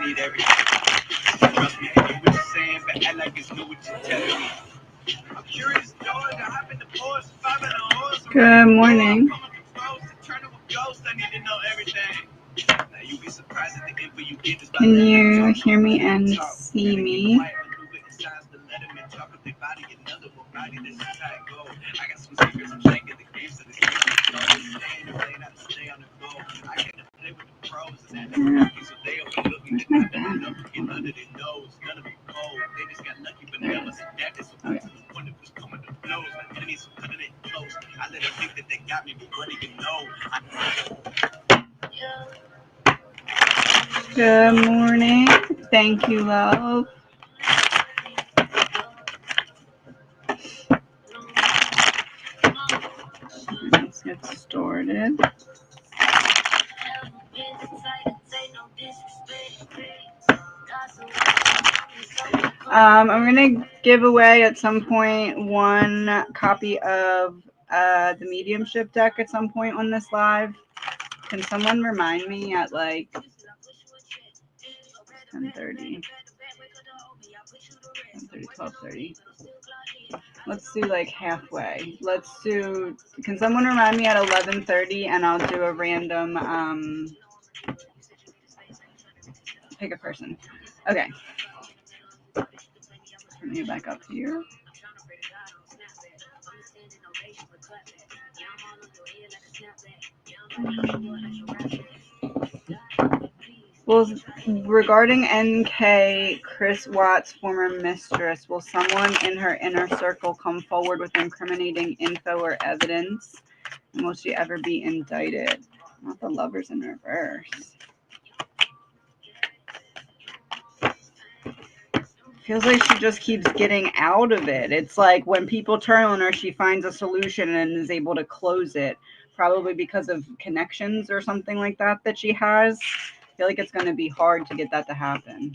need everything. Trust me, I know what you're saying, but act like it's new what you're telling me. I'm curious, dog. I hop in the Porsche, 5 and a horse. Good morning. Can you hear me and see me? Good morning. Thank you, love. Let's get started. I'm going to give away at some point one copy of the mediumship deck at some point on this live. Can someone remind me at like 10:30, 12:30? Let's do like halfway. Can someone remind me at 11:30 and I'll do a random, pick a person. Okay. Let me back up here. Well, regarding NK, Chris Watts' former mistress, will someone in her inner circle come forward with incriminating info or evidence? And will she ever be indicted? Not the Lovers in reverse. Feels like she just keeps getting out of it. It's like when people turn on her, she finds a solution and is able to close it, probably because of connections or something like that she has. I feel like it's going to be hard to get that to happen.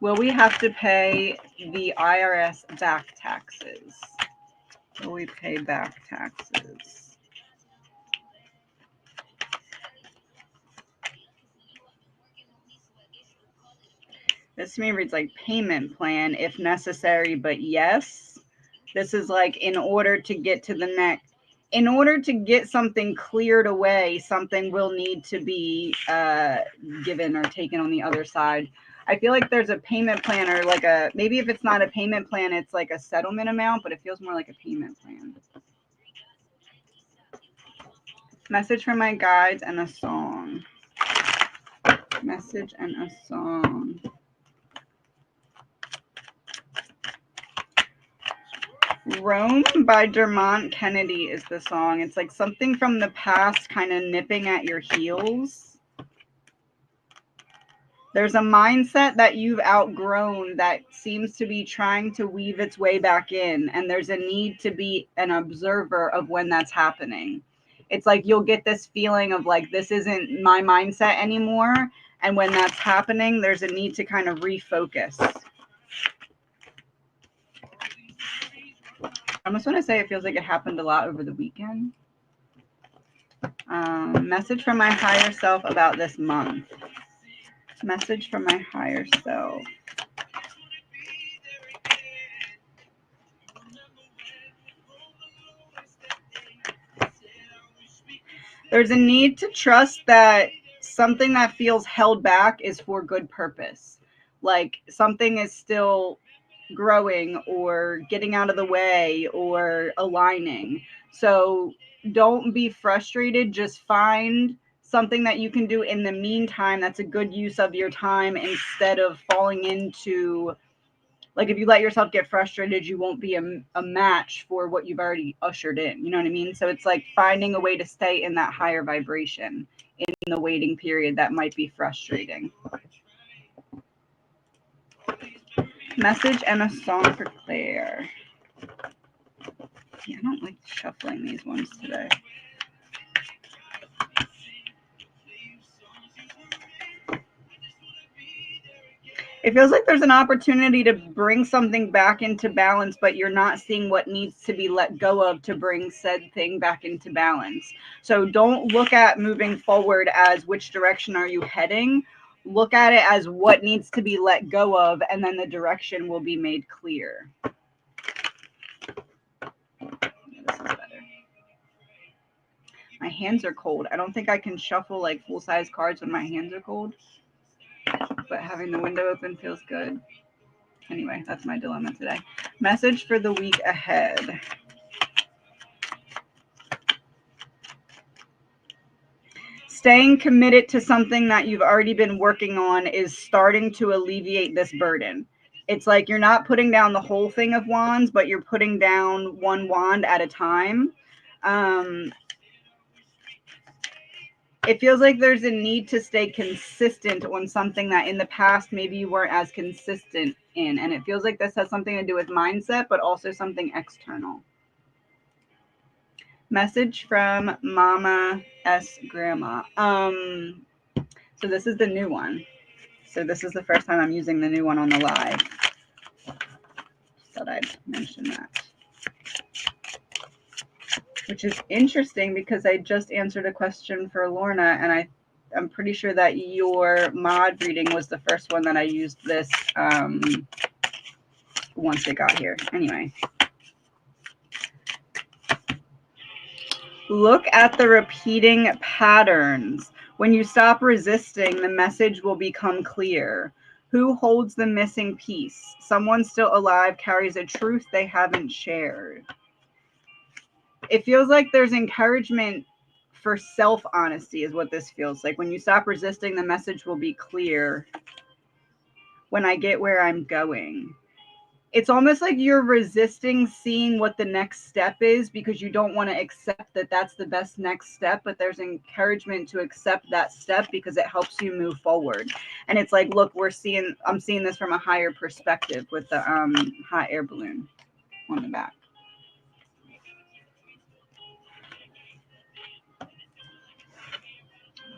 Will we have to pay the IRS back taxes? Will we pay back taxes? This to me reads like payment plan if necessary, but yes. This is like in order to get to the next. In order to get something cleared away, something will need to be given or taken on the other side. I feel like there's a payment plan or like maybe if it's not a payment plan, it's like a settlement amount, but it feels more like a payment plan. Message from my guides and a song. Message and a song. Rome by Dermot Kennedy is the song. It's like something from the past kind of nipping at your heels. There's a mindset that you've outgrown that seems to be trying to weave its way back in, and there's a need to be an observer of when that's happening. It's like you'll get this feeling of like, this isn't my mindset anymore, and when that's happening, there's a need to kind of refocus. I almost want to say it feels like it happened a lot over the weekend. Message from my higher self about this month. Message from my higher self. There's a need to trust that something that feels held back is for good purpose. Like something is still growing or getting out of the way or aligning. So don't be frustrated. Just find something that you can do in the meantime that's a good use of your time instead of falling into, like, if you let yourself get frustrated, you won't be a match for what you've already ushered in. You know what I mean? So it's like finding a way to stay in that higher vibration in the waiting period that might be frustrating. Message and a song for Claire. Yeah, I don't like shuffling these ones today. It feels like there's an opportunity to bring something back into balance, but you're not seeing what needs to be let go of to bring said thing back into balance. So don't look at moving forward as which direction are you heading. look at it as what needs to be let go of, and then the direction will be made clear. This is better. My hands are cold. I don't think I can shuffle like full-size cards when my hands are cold, but having the window open feels good. Anyway, that's my dilemma today. Message for the week ahead. Staying committed to something that you've already been working on is starting to alleviate this burden. It's like you're not putting down the whole thing of wands, but you're putting down one wand at a time. It feels like there's a need to stay consistent on something that in the past maybe you weren't as consistent in. And it feels like this has something to do with mindset, but also something external. Message from Mama S. Grandma. So this is the new one. So this is the first time I'm using the new one on the live. Thought I'd mention that. Which is interesting because I just answered a question for Lorna, and I'm pretty sure that your mod reading was the first one that I used this once it got here. Anyway. Look at the repeating patterns. When you stop resisting, the message will become clear. Who holds the missing piece? Someone still alive carries a truth they haven't shared. It feels like there's encouragement for self-honesty is what this feels like. When you stop resisting, the message will be clear. When I get where I'm going. It's almost like you're resisting seeing what the next step is because you don't want to accept that that's the best next step, but there's encouragement to accept that step because it helps you move forward. And it's like, look, I'm seeing this from a higher perspective with the hot air balloon on the back.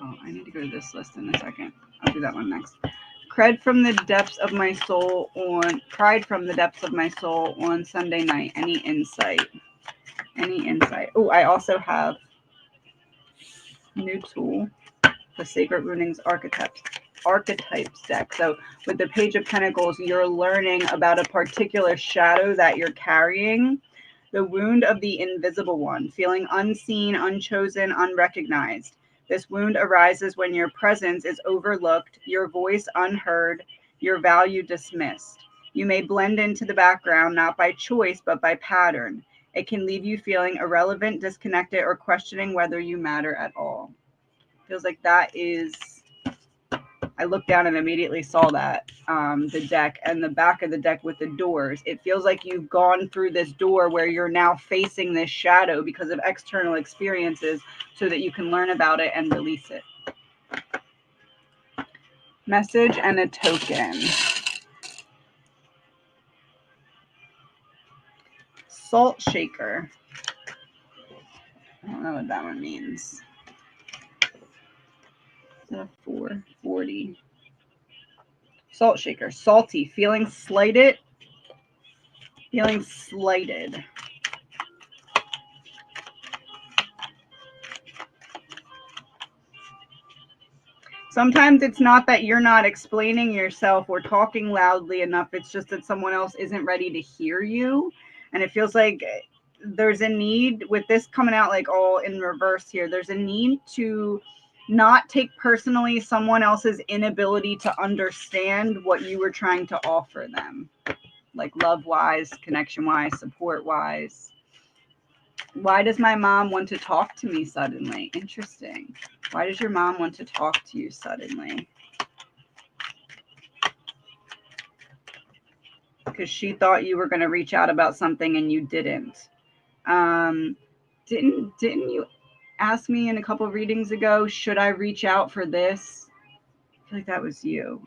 Oh, I need to go to this list in a second. I'll do that one next. Cried from the depths of my soul on Sunday night. Any insight? Oh, I also have a new tool, the Sacred Runings Archetypes deck. So with the Page of Pentacles, you're learning about a particular shadow that you're carrying. The wound of the invisible one, feeling unseen, unchosen, unrecognized. This wound arises when your presence is overlooked, your voice unheard, your value dismissed. You may blend into the background, not by choice, but by pattern. It can leave you feeling irrelevant, disconnected, or questioning whether you matter at all. Feels like that is... I looked down and immediately saw that, the deck and the back of the deck with the doors. It feels like you've gone through this door where you're now facing this shadow because of external experiences so that you can learn about it and release it. Message and a token. Salt shaker. I don't know what that one means. Is that a 440? Salt shaker. Salty. Feeling slighted. Feeling slighted. Sometimes it's not that you're not explaining yourself or talking loudly enough. It's just that someone else isn't ready to hear you. And it feels like there's a need with this coming out like all in reverse here. There's a need to not take personally someone else's inability to understand what you were trying to offer them. Like love-wise, connection-wise, support-wise. Why does my mom want to talk to me suddenly? Interesting. Why does your mom want to talk to you suddenly? Because she thought you were going to reach out about something and you didn't. Didn't you ask me in a couple of readings ago, should I reach out for this? I feel like that was you.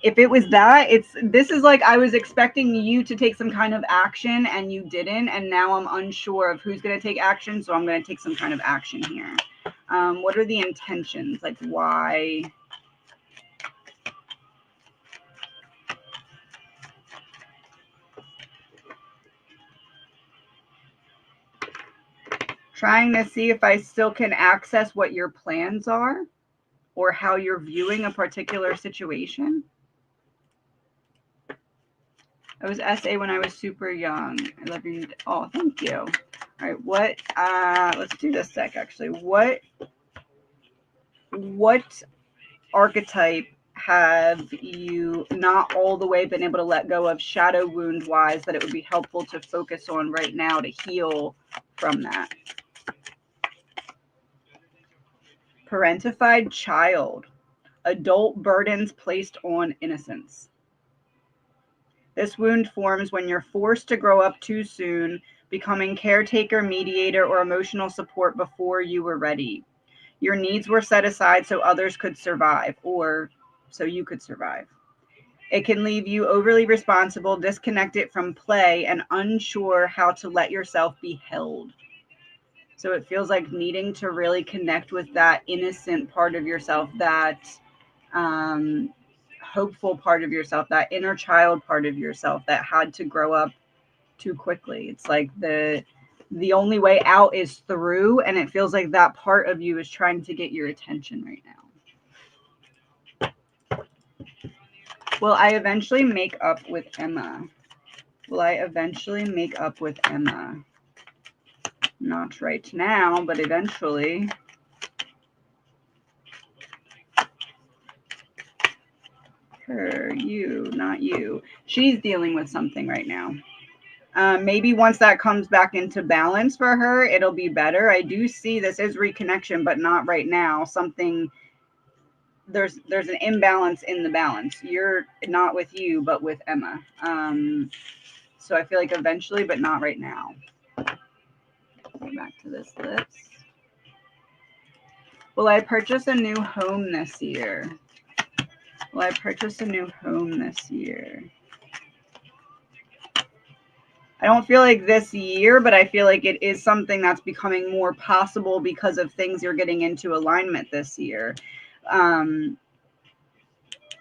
If it was that, this is like I was expecting you to take some kind of action and you didn't, and now I'm unsure of who's going to take action, so I'm going to take some kind of action here. What are the intentions? Like, why? Trying to see if I still can access what your plans are. or how you're viewing a particular situation. I was SA when I was super young. I love you. Oh, thank you. All right, what? Let's do this deck actually. What archetype have you not all the way been able to let go of shadow wound wise that it would be helpful to focus on right now to heal from that? Parentified child. Adult burdens placed on innocence. This wound forms when you're forced to grow up too soon, becoming caretaker, mediator, or emotional support before you were ready. Your needs were set aside so others could survive, or so you could survive. It can leave you overly responsible, disconnected from play, and unsure how to let yourself be held. So it feels like needing to really connect with that innocent part of yourself, that hopeful part of yourself, that inner child part of yourself that had to grow up too quickly. It's like the only way out is through, and it feels like that part of you is trying to get your attention right now. Will I eventually make up with Emma? Will I eventually make up with Emma? Not right now, but eventually. Her, you, not you. She's dealing with something right now. Maybe once that comes back into balance for her, it'll be better. I do see this is reconnection, but not right now. There's an imbalance in the balance. You're not with you, but with Emma. So I feel like eventually, but not right now. Go back to this list. Will I purchase a new home this year? Will I purchase a new home this year? I don't feel like this year, but I feel like it is something that's becoming more possible because of things you're getting into alignment this year.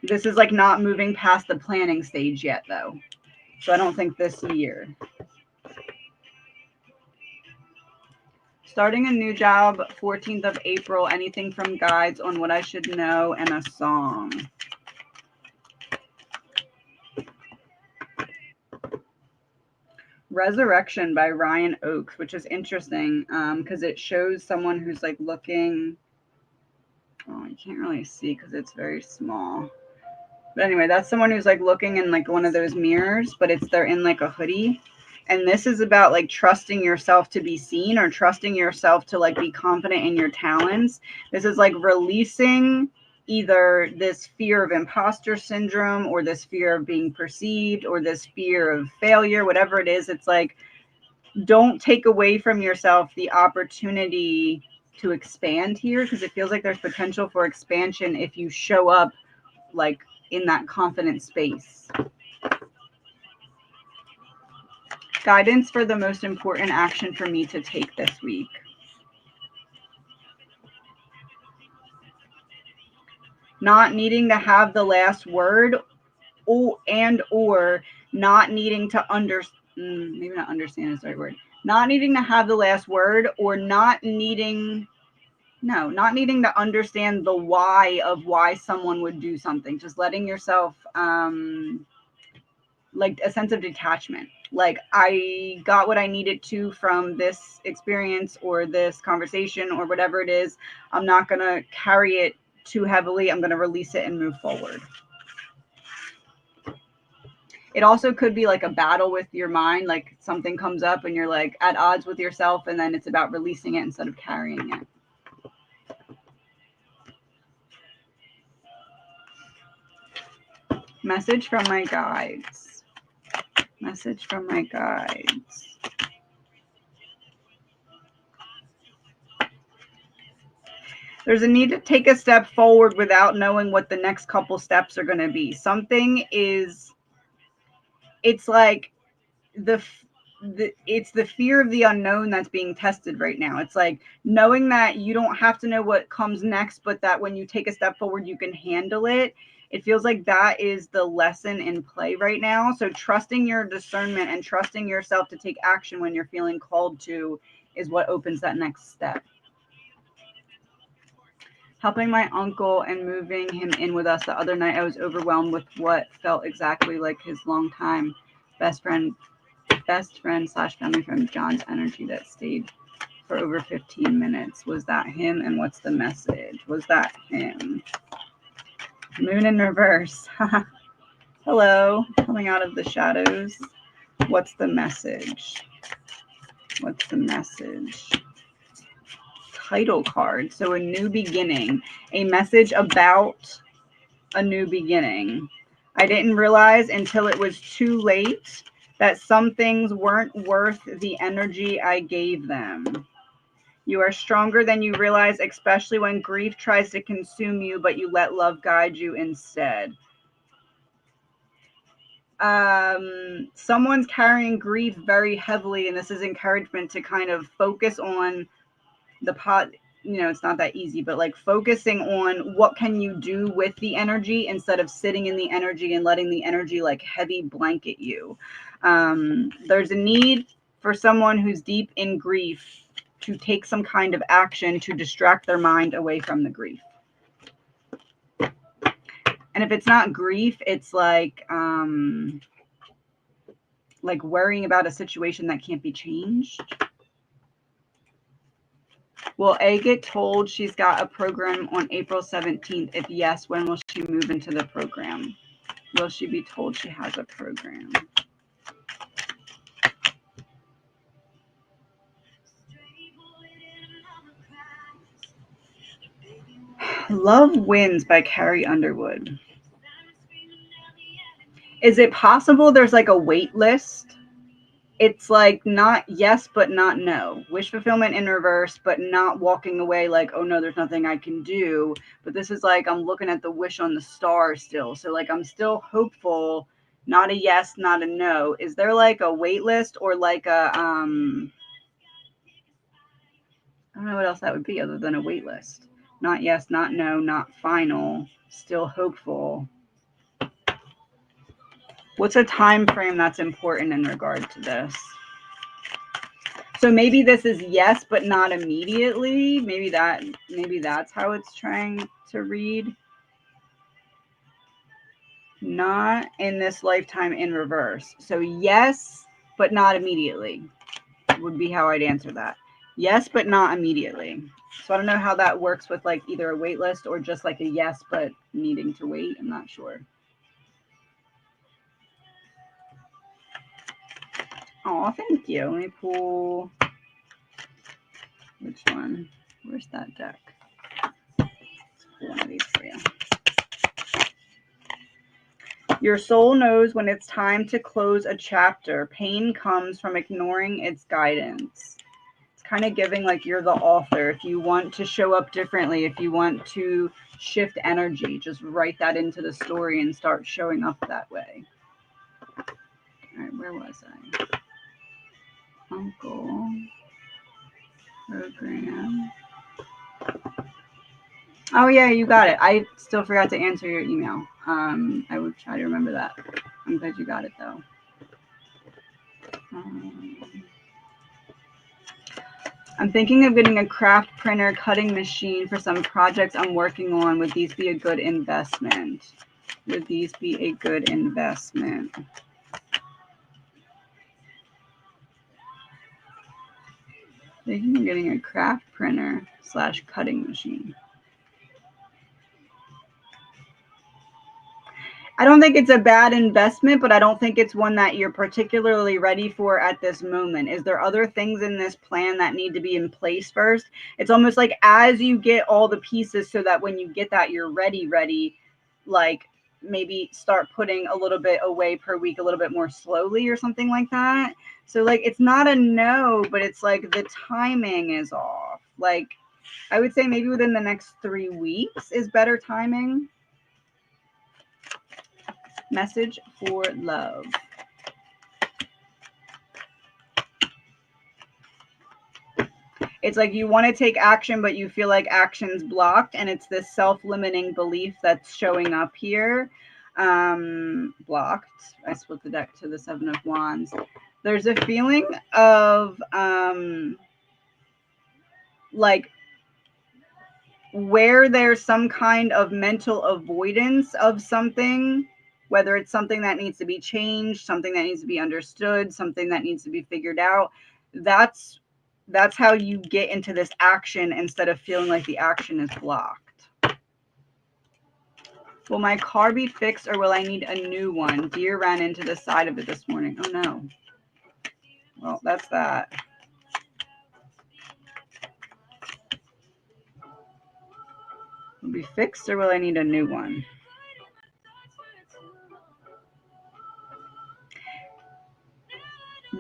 This is like not moving past the planning stage yet, though. So I don't think this year. Starting a new job, 14th of April. Anything from guides on what I should know and a song. Resurrection by Ryan Oakes, which is interesting because it shows someone who's like looking. Oh, you can't really see because it's very small. But anyway, that's someone who's like looking in like one of those mirrors, but they're in like a hoodie. And this is about like trusting yourself to be seen, or trusting yourself to like be confident in your talents. This is like releasing either this fear of imposter syndrome, or this fear of being perceived, or this fear of failure, whatever it is. It's like, don't take away from yourself the opportunity to expand here, because it feels like there's potential for expansion if you show up like in that confident space. Guidance for the most important action for me to take this week. Not needing to have the last word, or not needing to maybe not understand is the right word. Not needing to have the last word, or not needing to understand the why of why someone would do something. Just letting yourself like a sense of detachment. Like, I got what I needed to from this experience or this conversation or whatever it is. I'm not going to carry it too heavily. I'm going to release it and move forward. It also could be like a battle with your mind, like something comes up and you're like at odds with yourself, and then it's about releasing it instead of carrying it. Message from my guides. Message from my guides. There's a need to take a step forward without knowing what the next couple steps are going to be. It's like it's the fear of the unknown that's being tested right now. It's like knowing that you don't have to know what comes next, but that when you take a step forward, you can handle it. It feels like that is the lesson in play right now. So trusting your discernment and trusting yourself to take action when you're feeling called to is what opens that next step. Helping my uncle and moving him in with us the other night, I was overwhelmed with what felt exactly like his longtime best friend slash family friend John's energy that stayed for over 15 minutes. Was that him? And what's the message? Was that him? Moon in reverse. Hello, coming out of the shadows. What's the message? What's the message? Title card. So a new beginning. A message about a new beginning. I didn't realize until it was too late that some things weren't worth the energy I gave them. You are stronger than you realize, especially when grief tries to consume you, but you let love guide you instead. Someone's carrying grief very heavily, and this is encouragement to kind of focus on the pot. You know, it's not that easy, but like focusing on what can you do with the energy instead of sitting in the energy and letting the energy like heavy blanket you. There's a need for someone who's deep in grief to take some kind of action to distract their mind away from the grief. And if it's not grief, it's like worrying about a situation that can't be changed. Will A get told she's got a program on April 17th? If yes, when will she move into the program? Will she be told she has a program? Love Wins by Carrie Underwood. Is it possible there's like a wait list? It's like not yes, but not no. Wish fulfillment in reverse, but not walking away like, oh no, there's nothing I can do. But this is like, I'm looking at the wish on the star still. So like, I'm still hopeful, not a yes, not a no. Is there like a wait list or like a, I don't know what else that would be other than a wait list. Not yes, not no, not final, still hopeful. What's a time frame that's important in regard to this? So maybe this is yes, but not immediately. Maybe that's how it's trying to read. Not in this lifetime in reverse. So yes, but not immediately would be how I'd answer that. Yes, but not immediately. So I don't know how that works with like either a wait list or just like a yes, but needing to wait. I'm not sure. Oh, thank you. Let me pull. Which one? Where's that deck? Let's pull one of these for you. Your soul knows when it's time to close a chapter. Pain comes from ignoring its guidance. It's kind of giving like you're the author. If you want to show up differently, if you want to shift energy, just write that into the story and start showing up that way. All right, where was I? Uncle program. Oh yeah, you got it. I still forgot to answer your email. I would try to remember that. I'm glad you got it though. I'm thinking of getting a craft printer cutting machine for some projects I'm working on. Would these be a good investment? Would these be a good investment? Thinking of getting a craft printer / cutting machine. I don't think it's a bad investment, but I don't think it's one that you're particularly ready for at this moment. Is there other things in this plan that need to be in place first? It's almost like as you get all the pieces so that when you get that, you're ready, like maybe start putting a little bit away per week, a little bit more slowly or something like that. So like, it's not a no, but it's like the timing is off. Like I would say maybe within the next 3 weeks is better timing. Message for love. It's like you want to take action, but you feel like action's blocked, and it's this self-limiting belief that's showing up here. Blocked. I split the deck to the 7 of Wands. There's a feeling of like where there's some kind of mental avoidance of something, whether it's something that needs to be changed, something that needs to be understood, something that needs to be figured out, that's how you get into this action instead of feeling like the action is blocked. Will my car be fixed or will I need a new one? Deer ran into the side of it this morning. Oh no. Well, that's that. Will it be fixed or will I need a new one?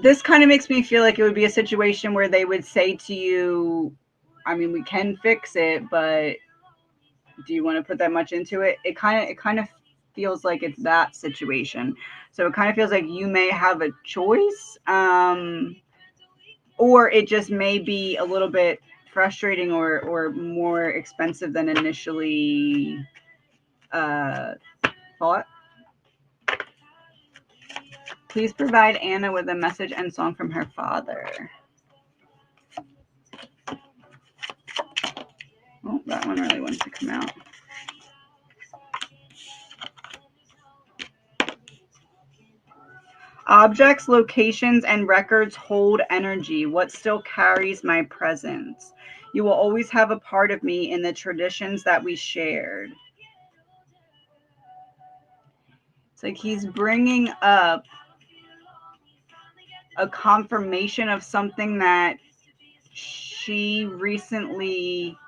This kind of makes me feel like it would be a situation where they would say to you, I mean, we can fix it, but do you want to put that much into it? It kind of feels like it's that situation. So it kind of feels like you may have a choice, or it just may be a little bit frustrating or more expensive than initially thought. Please provide Anna with a message and song from her father. Oh, that one really wants to come out. Objects, locations, and records hold energy. What still carries my presence? You will always have a part of me in the traditions that we shared. It's like he's bringing up a confirmation of something that she recently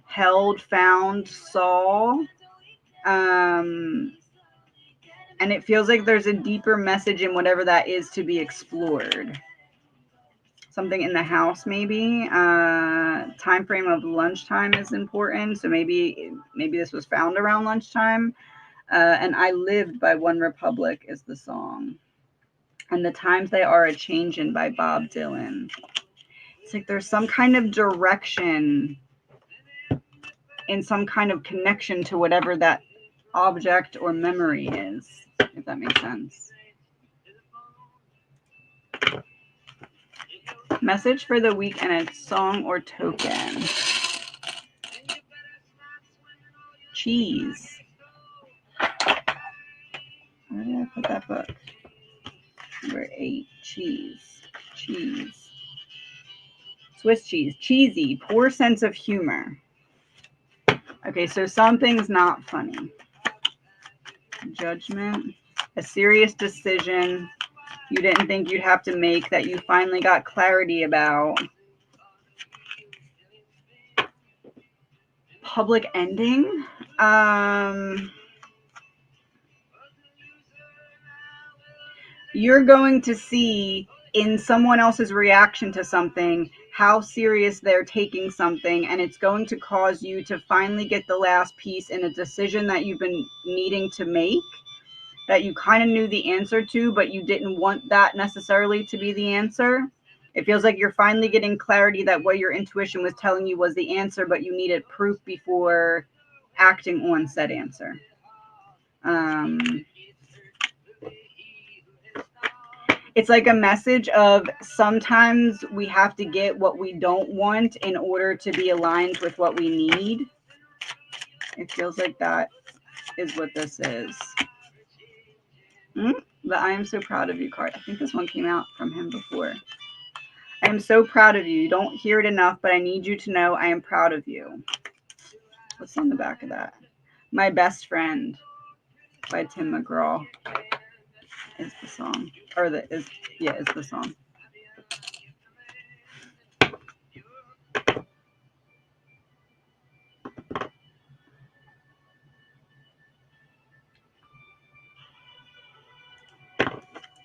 held, found, saw. And it feels like there's a deeper message in whatever that is to be explored. Something in the house, maybe. Time frame of lunchtime is important. So maybe this was found around lunchtime. And I Lived by One Republic is the song. And The Times They Are A-Changin' by Bob Dylan. It's like there's some kind of direction and some kind of connection to whatever that object or memory is, if that makes sense. Message for the week and a song or token. Cheese. Where did I put that book? Number 8. Cheese. Cheese. Swiss cheese. Cheesy. Poor sense of humor. Okay, so something's not funny. Judgment. A serious decision you didn't think you'd have to make that you finally got clarity about. Public ending. You're going to see in someone else's reaction to something how serious they're taking something, and it's going to cause you to finally get the last piece in a decision that you've been needing to make, that you kind of knew the answer to, but you didn't want that necessarily to be the answer. It feels like you're finally getting clarity that what your intuition was telling you was the answer, but you needed proof before acting on said answer. It's like a message of sometimes we have to get what we don't want in order to be aligned with what we need. It feels like that is what this is. The I am so proud of you card. I think this one came out from him before. I am so proud of you. You don't hear it enough, but I need you to know I am proud of you. What's on the back of that? My Best Friend by Tim McGraw is the song. Is the song.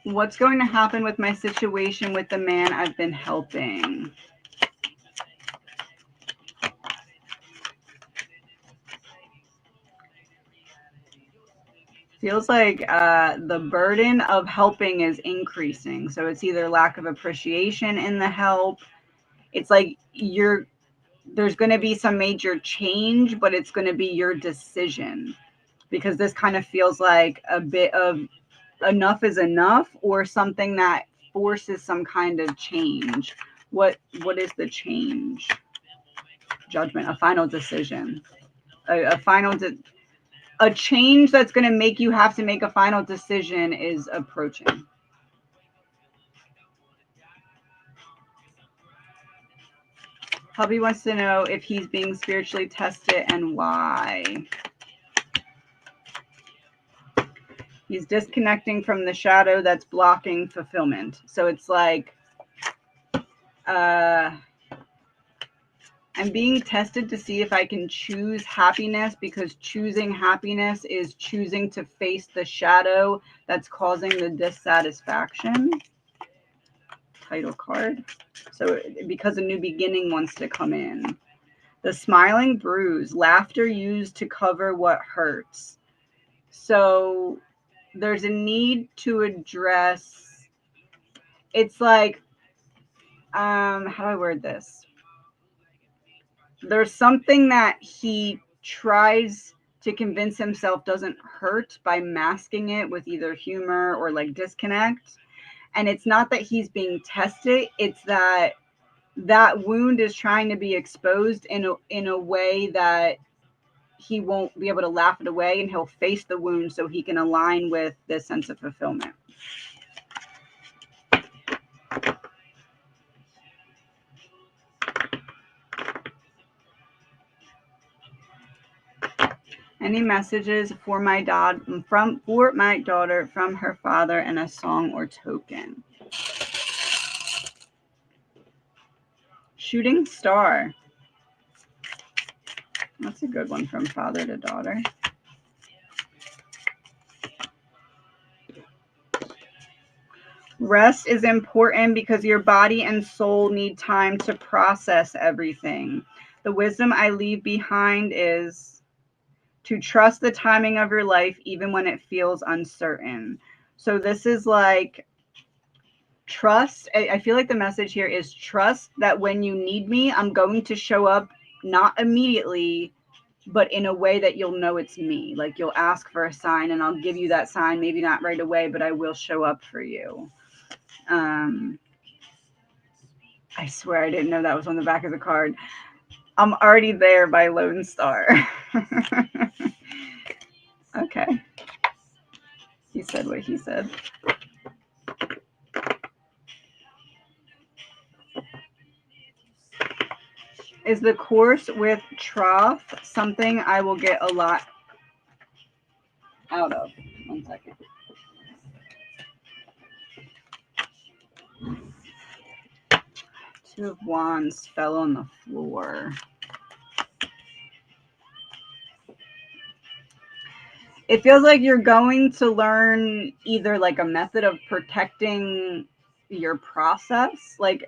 What's going to happen with my situation with the man I've been helping? Feels like the burden of helping is increasing. So it's either lack of appreciation in the help. It's like there's going to be some major change, but it's going to be your decision, because this kind of feels like a bit of enough is enough, or something that forces some kind of change. What is the change? judgment, a final decision, a change that's going to make you have to make a final decision is approaching. Hubby wants to know if he's being spiritually tested and why. He's disconnecting from the shadow that's blocking fulfillment. So it's like, I'm being tested to see if I can choose happiness, because choosing happiness is choosing to face the shadow that's causing the dissatisfaction. Title card. So because a new beginning wants to come in. The smiling bruise, laughter used to cover what hurts. So there's a need to address, it's like, how do I word this? There's something that he tries to convince himself doesn't hurt by masking it with either humor or like disconnect. And it's not that he's being tested, it's that wound is trying to be exposed in a way that he won't be able to laugh it away, and he'll face the wound so he can align with this sense of fulfillment. Any messages for my daughter from her father, and a song or token? Shooting star. That's a good one, from father to daughter. Rest is important because your body and soul need time to process everything. The wisdom I leave behind is to trust the timing of your life even when it feels uncertain. So this is like trust. I feel like the message here is trust that when you need me, I'm going to show up, not immediately, but in a way that you'll know it's me. Like you'll ask for a sign and I'll give you that sign, maybe not right away, but I will show up for you. I swear I didn't know that was on the back of the card. I'm already there by Lone Star. Okay. He said what he said. Is the course with Troth something I will get a lot out of? 1 second. Two of Wands fell on the floor. It feels like you're going to learn either like a method of protecting your process. Like,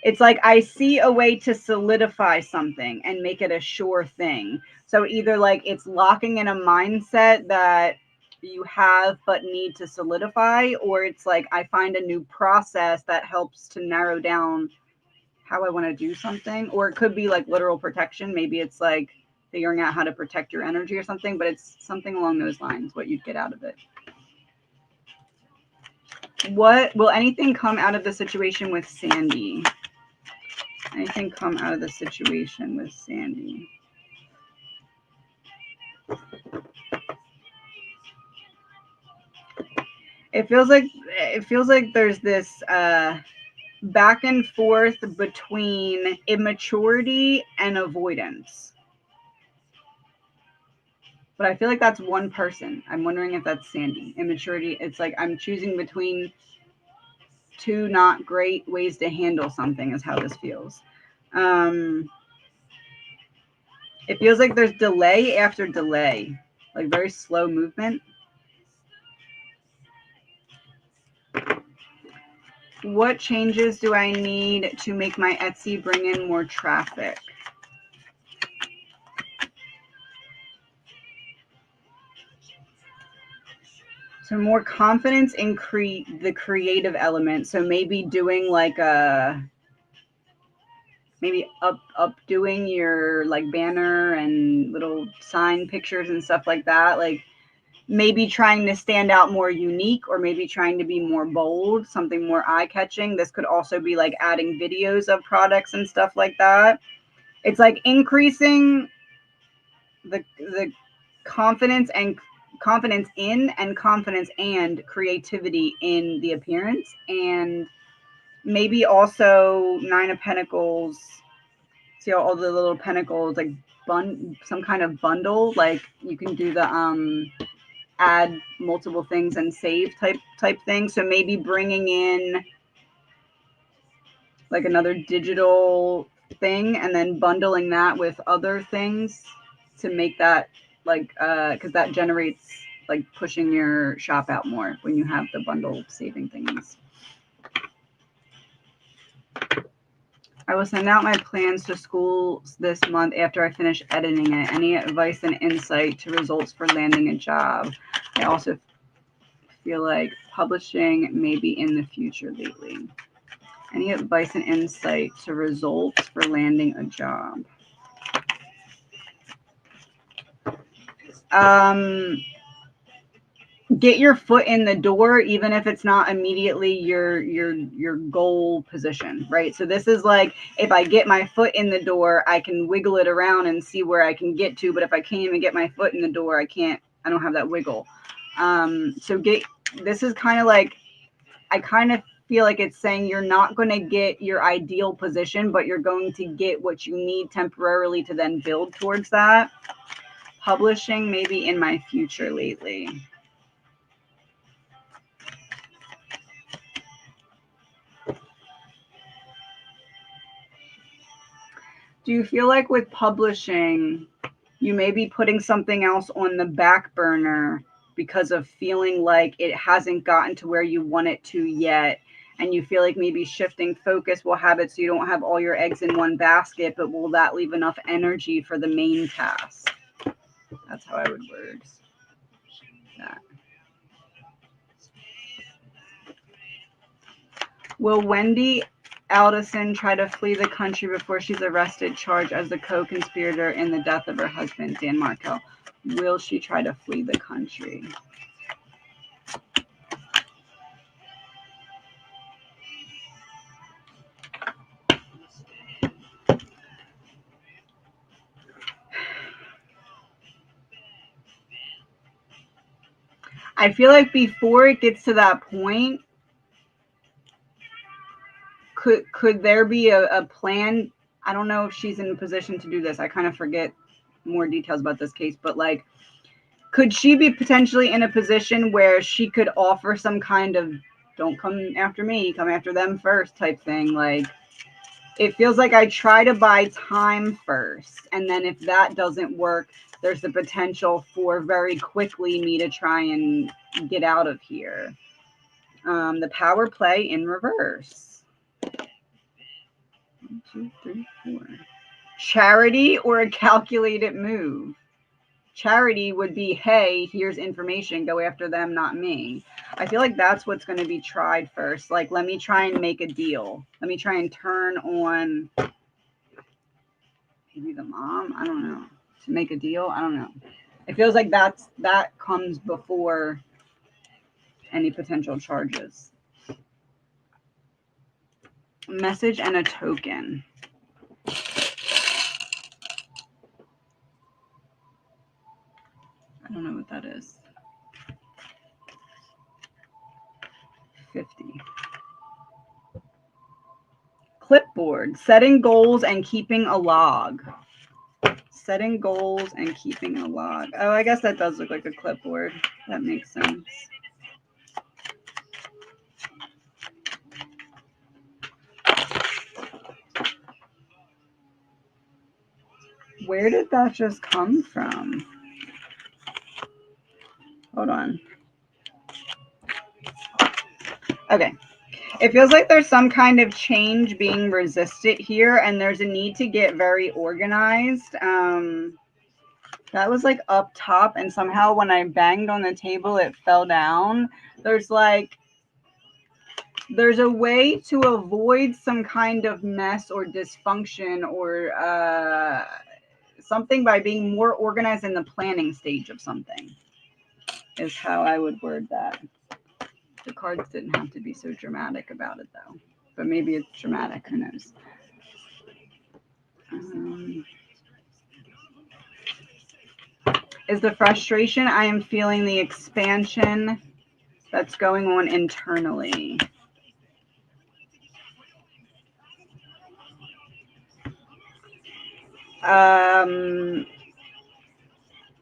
it's like I see a way to solidify something and make it a sure thing. So either like it's locking in a mindset that you have but need to solidify, or it's like I find a new process that helps to narrow down how I want to do something. Or it could be like literal protection. Maybe it's like figuring out how to protect your energy or something, but it's something along those lines, what you'd get out of it. What will anything come out of the situation with Sandy? Anything come out of the situation with Sandy? It feels like there's this back and forth between immaturity and avoidance. But I feel like that's one person. I'm wondering if that's Sandy. Immaturity, it's like I'm choosing between two not great ways to handle something is how this feels. It feels like there's delay after delay, like very slow movement. What changes do I need to make my Etsy bring in more traffic? So more confidence in the creative element. So maybe doing like maybe updoing your like banner and little sign pictures and stuff like that. Like maybe trying to stand out more unique, or maybe trying to be more bold, something more eye-catching. This could also be like adding videos of products and stuff like that. It's like increasing the confidence in and confidence and creativity in the appearance. And maybe also Nine of Pentacles. See all the little pentacles, like some kind of bundle. Like you can do the add multiple things and save type thing. So maybe bringing in like another digital thing and then bundling that with other things to make that like because that generates like pushing your shop out more when you have the bundle saving things. I will send out my plans to schools this month after I finish editing it. Any advice and insight to results for landing a job? I also feel like publishing maybe in the future lately. Any advice and insight to results for landing a job? Get your foot in the door, even if it's not immediately your goal position, right? So this is like, if I get my foot in the door, I can wiggle it around and see where I can get to. But if I can't even get my foot in the door, I don't have that wiggle. So this is kind of like, I kind of feel like it's saying you're not going to get your ideal position, but you're going to get what you need temporarily to then build towards that. Publishing maybe in my future lately. Do you feel like with publishing, you may be putting something else on the back burner because of feeling like it hasn't gotten to where you want it to yet? And you feel like maybe shifting focus will have it so you don't have all your eggs in one basket, but will that leave enough energy for the main task? That's how I would word that. Will Wendy Alderson try to flee the country before she's arrested, charged as the co-conspirator in the death of her husband, Dan Markel? Will she try to flee the country? I feel like before it gets to that point, could there be a plan? I don't know if she's in a position to do this. I kind of forget more details about this case, but like, could she be potentially in a position where she could offer some kind of don't come after me, come after them first type thing? Like, it feels like I try to buy time first, and then if that doesn't work, there's the potential for very quickly me to try and get out of here. The power play in reverse. 1, 2, 3, 4. Charity or a calculated move? Charity would be, hey, here's information, go after them, not me. I feel like that's what's going to be tried first. Like, let me try and make a deal. Let me try and turn on maybe the mom. I don't know. To make a deal. I don't know. It feels like that comes before any potential charges. Message and a token. I don't know what that is. 50. Clipboard. Setting goals and keeping a log. Setting goals and keeping a log. Oh, I guess that does look like a clipboard. That makes sense. Where did that just come from? Hold on. Okay. It feels like there's some kind of change being resisted here, and there's a need to get very organized. That was like up top, and somehow when I banged on the table, it fell down. There's a way to avoid some kind of mess or dysfunction or something by being more organized in the planning stage of something. is how I would word that. The cards didn't have to be so dramatic about it, though. But maybe it's dramatic. Who knows? Is the frustration I am feeling the expansion that's going on internally?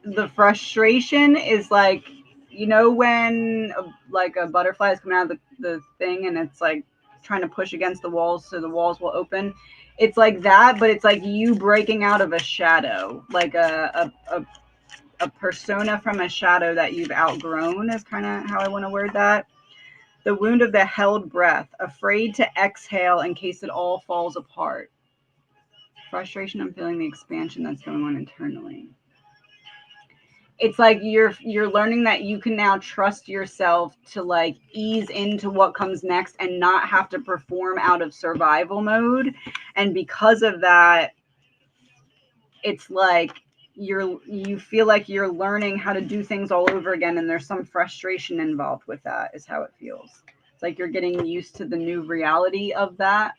The frustration is like, you know, when like a butterfly is coming out of the thing and it's like trying to push against the walls so the walls will open. It's like that, but it's like you breaking out of a shadow, like a persona from a shadow that you've outgrown is kind of how I want to word that. The wound of the held breath, afraid to exhale in case it all falls apart. Frustration, I'm feeling the expansion that's going on internally. It's like you're learning that you can now trust yourself to like ease into what comes next and not have to perform out of survival mode. And because of that, it's like you feel like you're learning how to do things all over again, and there's some frustration involved with that, is how it feels. It's like you're getting used to the new reality of that.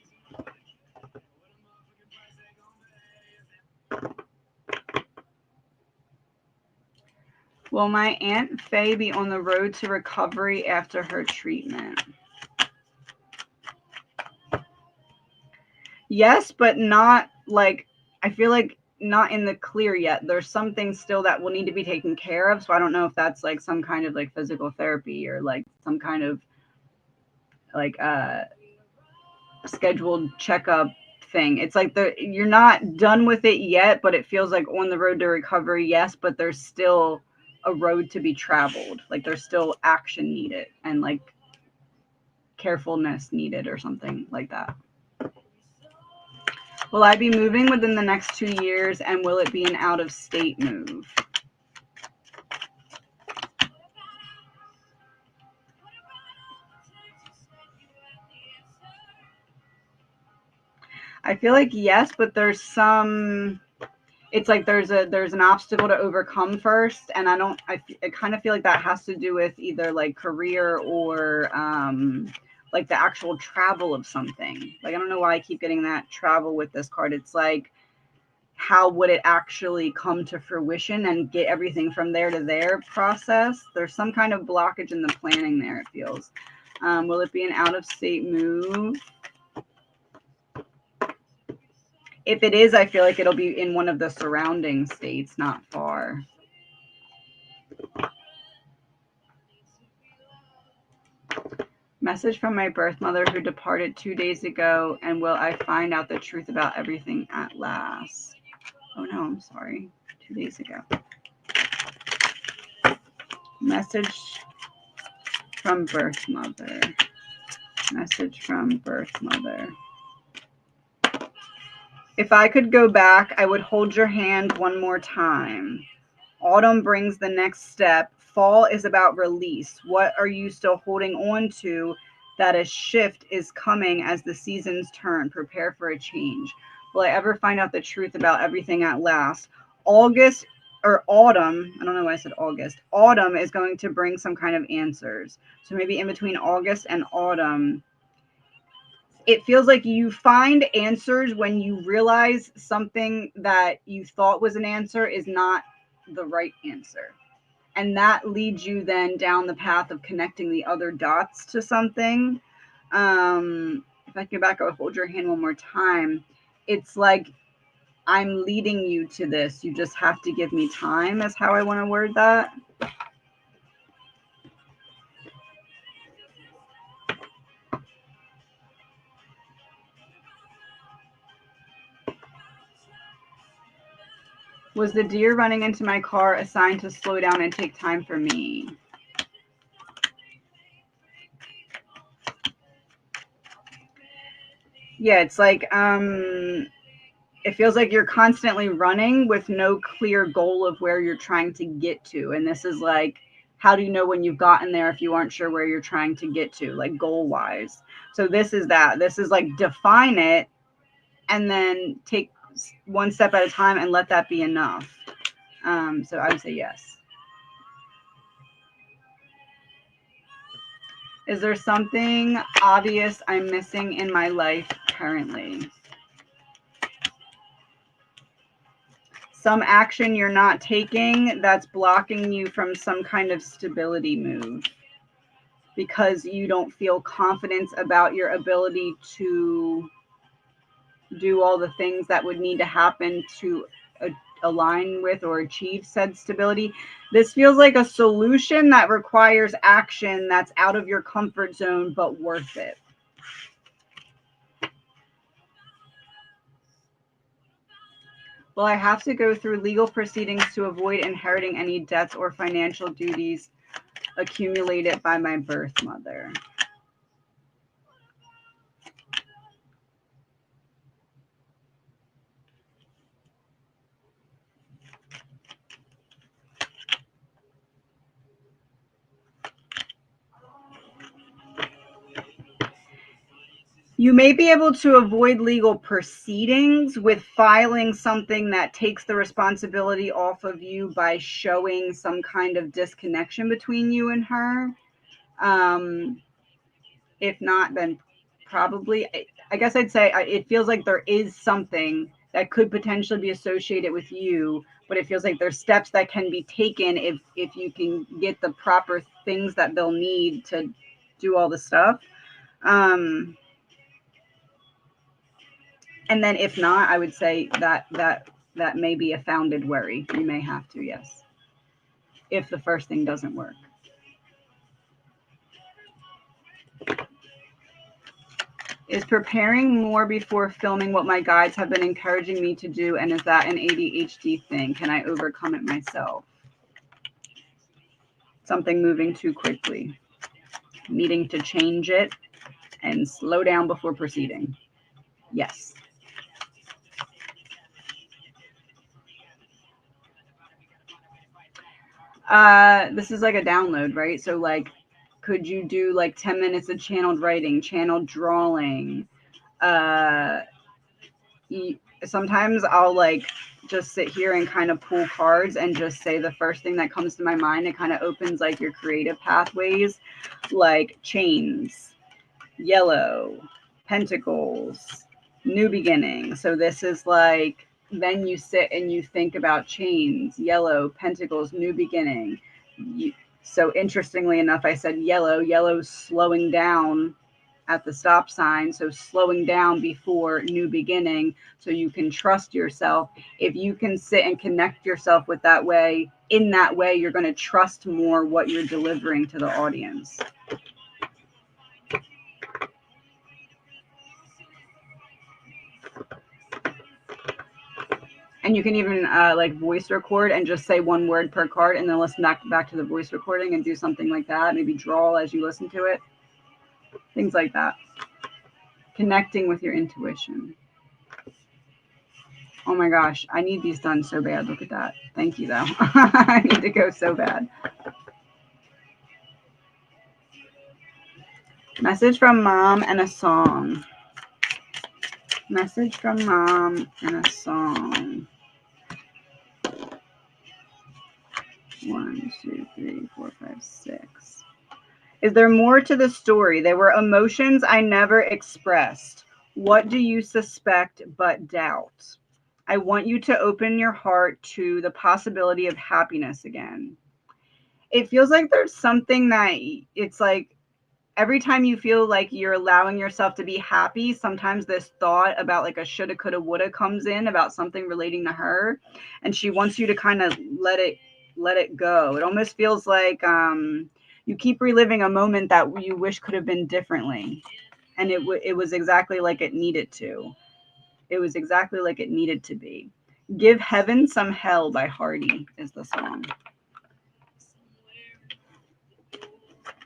Will my Aunt Faye be on the road to recovery after her treatment? Yes, but not like, I feel like not in the clear yet. There's something still that will need to be taken care of. So I don't know if that's like some kind of like physical therapy or like some kind of like scheduled checkup thing. It's like you're not done with it yet, but it feels like on the road to recovery, yes, but there's still a road to be traveled. Like there's still action needed and like carefulness needed or something like that. Will I be moving within the next 2 years, and will it be an out-of-state move? I feel like yes, but there's some. It's like there's an obstacle to overcome first, and I kind of feel like that has to do with either like career or like the actual travel of something. Like I don't know why I keep getting that travel with this card. It's like, how would it actually come to fruition and get everything from there to there process? There's some kind of blockage in the planning there, it feels. Will it be an out-of-state move? If it is, I feel like it'll be in one of the surrounding states, not far. Message from my birth mother who departed 2 days ago, and will I find out the truth about everything at last? Oh no, I'm sorry. 2 days ago. Message from birth mother. Message from birth mother. If I could go back, I would hold your hand one more time. Autumn brings the next step. Fall is about release. What are you still holding on to that a shift is coming as the seasons turn? Prepare for a change. Will I ever find out the truth about everything at last? August or autumn, I don't know why I said August. Autumn is going to bring some kind of answers. So maybe in between August and autumn, it feels like you find answers when you realize something that you thought was an answer is not the right answer. And that leads you then down the path of connecting the other dots to something. If I go back, I would hold your hand one more time. It's like I'm leading you to this. You just have to give me time, is how I want to word that. Was the deer running into my car a sign to slow down and take time for me? Yeah, it's like it feels like you're constantly running with no clear goal of where you're trying to get to. And this is like, how do you know when you've gotten there if you aren't sure where you're trying to get to, like goal wise? So this is that. This is like define it and then take one step at a time and let that be enough. So I would say yes. Is there something obvious I'm missing in my life currently? Some action you're not taking that's blocking you from some kind of stability move because you don't feel confidence about your ability to do all the things that would need to happen to align with or achieve said stability. This feels like a solution that requires action that's out of your comfort zone but worth it. Well, I have to go through legal proceedings to avoid inheriting any debts or financial duties accumulated by my birth mother. You may be able to avoid legal proceedings with filing something that takes the responsibility off of you by showing some kind of disconnection between you and her. If not, then probably, I guess I'd say it feels like there is something that could potentially be associated with you, but it feels like there's steps that can be taken if you can get the proper things that they'll need to do all the stuff. And then if not, I would say that may be a founded worry. You may have to, yes, if the first thing doesn't work. Is preparing more before filming what my guides have been encouraging me to do, and is that an ADHD thing? Can I overcome it myself? Something moving too quickly, needing to change it and slow down before proceeding. Yes. This is like a download, right? So like, could you do like 10 minutes of channeled writing, channeled drawing? Sometimes I'll like just sit here and kind of pull cards and just say the first thing that comes to my mind. It kind of opens like your creative pathways, like chains, yellow, pentacles, new beginning. So this is like, then you sit and you think about chains, yellow, pentacles, new beginning. So interestingly enough, I said yellow's slowing down at the stop sign. So slowing down before new beginning, so you can trust yourself. If you can sit and connect yourself with that way, in that way, you're going to trust more what you're delivering to the audience. And you can even like voice record and just say one word per card and then listen back to the voice recording and do something like that. Maybe draw as you listen to it. Things like that. Connecting with your intuition. Oh my gosh, I need these done so bad. Look at that. Thank you, though. I need to go so bad. Message from mom and a song. Message from mom and a song. 1, 2, 3, 4, 5, 6. Is there more to the story? There were emotions I never expressed. What do you suspect but doubt? I want you to open your heart to the possibility of happiness again. It feels like there's something that it's like every time you feel like you're allowing yourself to be happy, sometimes this thought about like a shoulda, coulda, woulda comes in about something relating to her, and she wants you to kind of let it go. It almost feels like you keep reliving a moment that you wish could have been differently, and it was exactly like it needed to. It was exactly like it needed to be. Give Heaven Some Hell by Hardy is the song.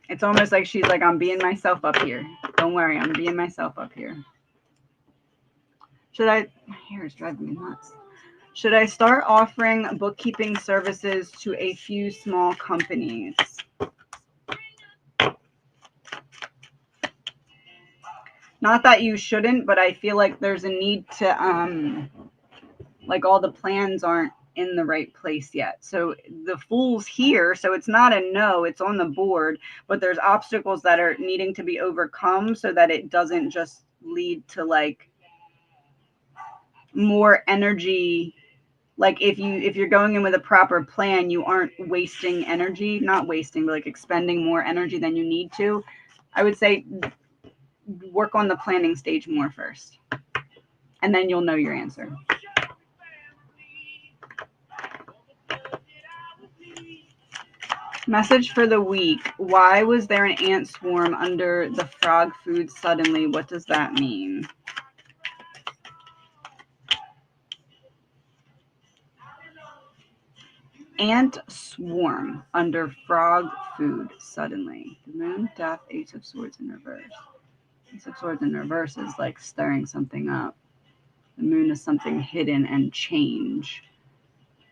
It's almost like she's like, I'm being myself up here. Don't worry, I'm being myself up here. My hair is driving me nuts. Should I start offering bookkeeping services to a few small companies? Not that you shouldn't, but I feel like there's a need to, like all the plans aren't in the right place yet. So the Fool's here, so it's not a no, it's on the board, but there's obstacles that are needing to be overcome so that it doesn't just lead to like more energy. Like if you're going in with a proper plan, you aren't wasting energy, not wasting, but like expending more energy than you need to. I would say work on the planning stage more first, and then you'll know your answer. Message for the week. Why was there an ant swarm under the frog food suddenly? What does that mean? Ant swarm under frog food suddenly. The moon, death, Ace of Swords in reverse. Ace of Swords in reverse is like stirring something up. The moon is something hidden and change.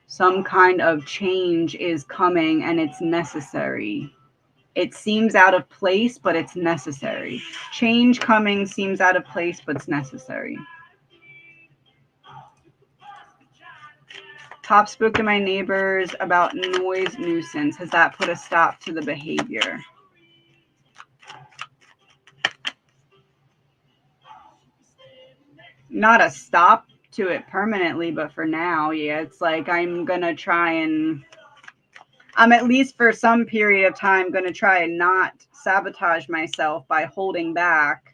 Some kind of change is coming and it's necessary. It seems out of place, but it's necessary. Change coming seems out of place, but it's necessary. Top spoke to my neighbors about noise nuisance. Has that put a stop to the behavior? Not a stop to it permanently, but for now, yeah, it's like I'm gonna try and I'm at least for some period of time going to try and not sabotage myself by holding back.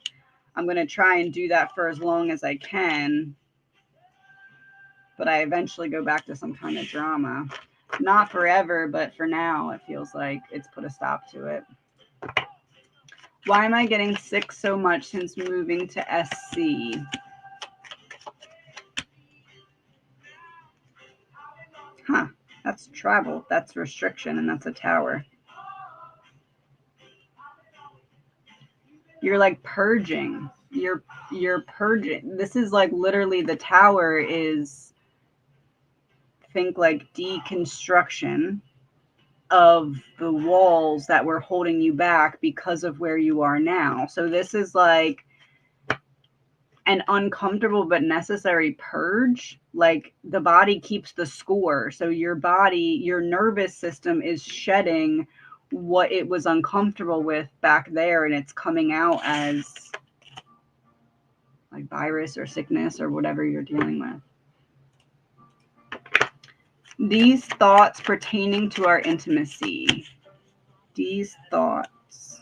I'm going to try and do that for as long as I can. But I eventually go back to some kind of drama. Not forever, but for now, it feels like it's put a stop to it. Why am I getting sick so much since moving to SC? Huh. That's travel. That's restriction, and that's a tower. You're like purging. You're purging. This is like literally the tower is, think like deconstruction of the walls that were holding you back because of where you are now. So this is like an uncomfortable but necessary purge. Like the body keeps the score. So your body, your nervous system is shedding what it was uncomfortable with back there, and it's coming out as like virus or sickness or whatever you're dealing with. These thoughts pertaining to our intimacy. These thoughts.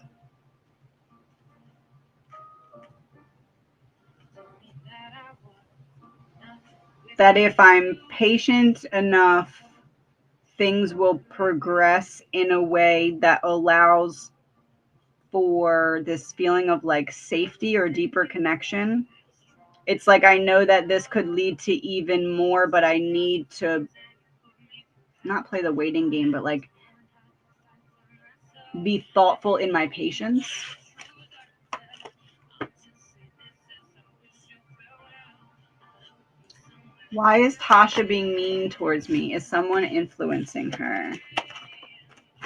That if I'm patient enough, things will progress in a way that allows for this feeling of like safety or deeper connection. It's like I know that this could lead to even more, but I need to not play the waiting game, but like be thoughtful in my patience. Why is Tasha being mean towards me? Is someone influencing her?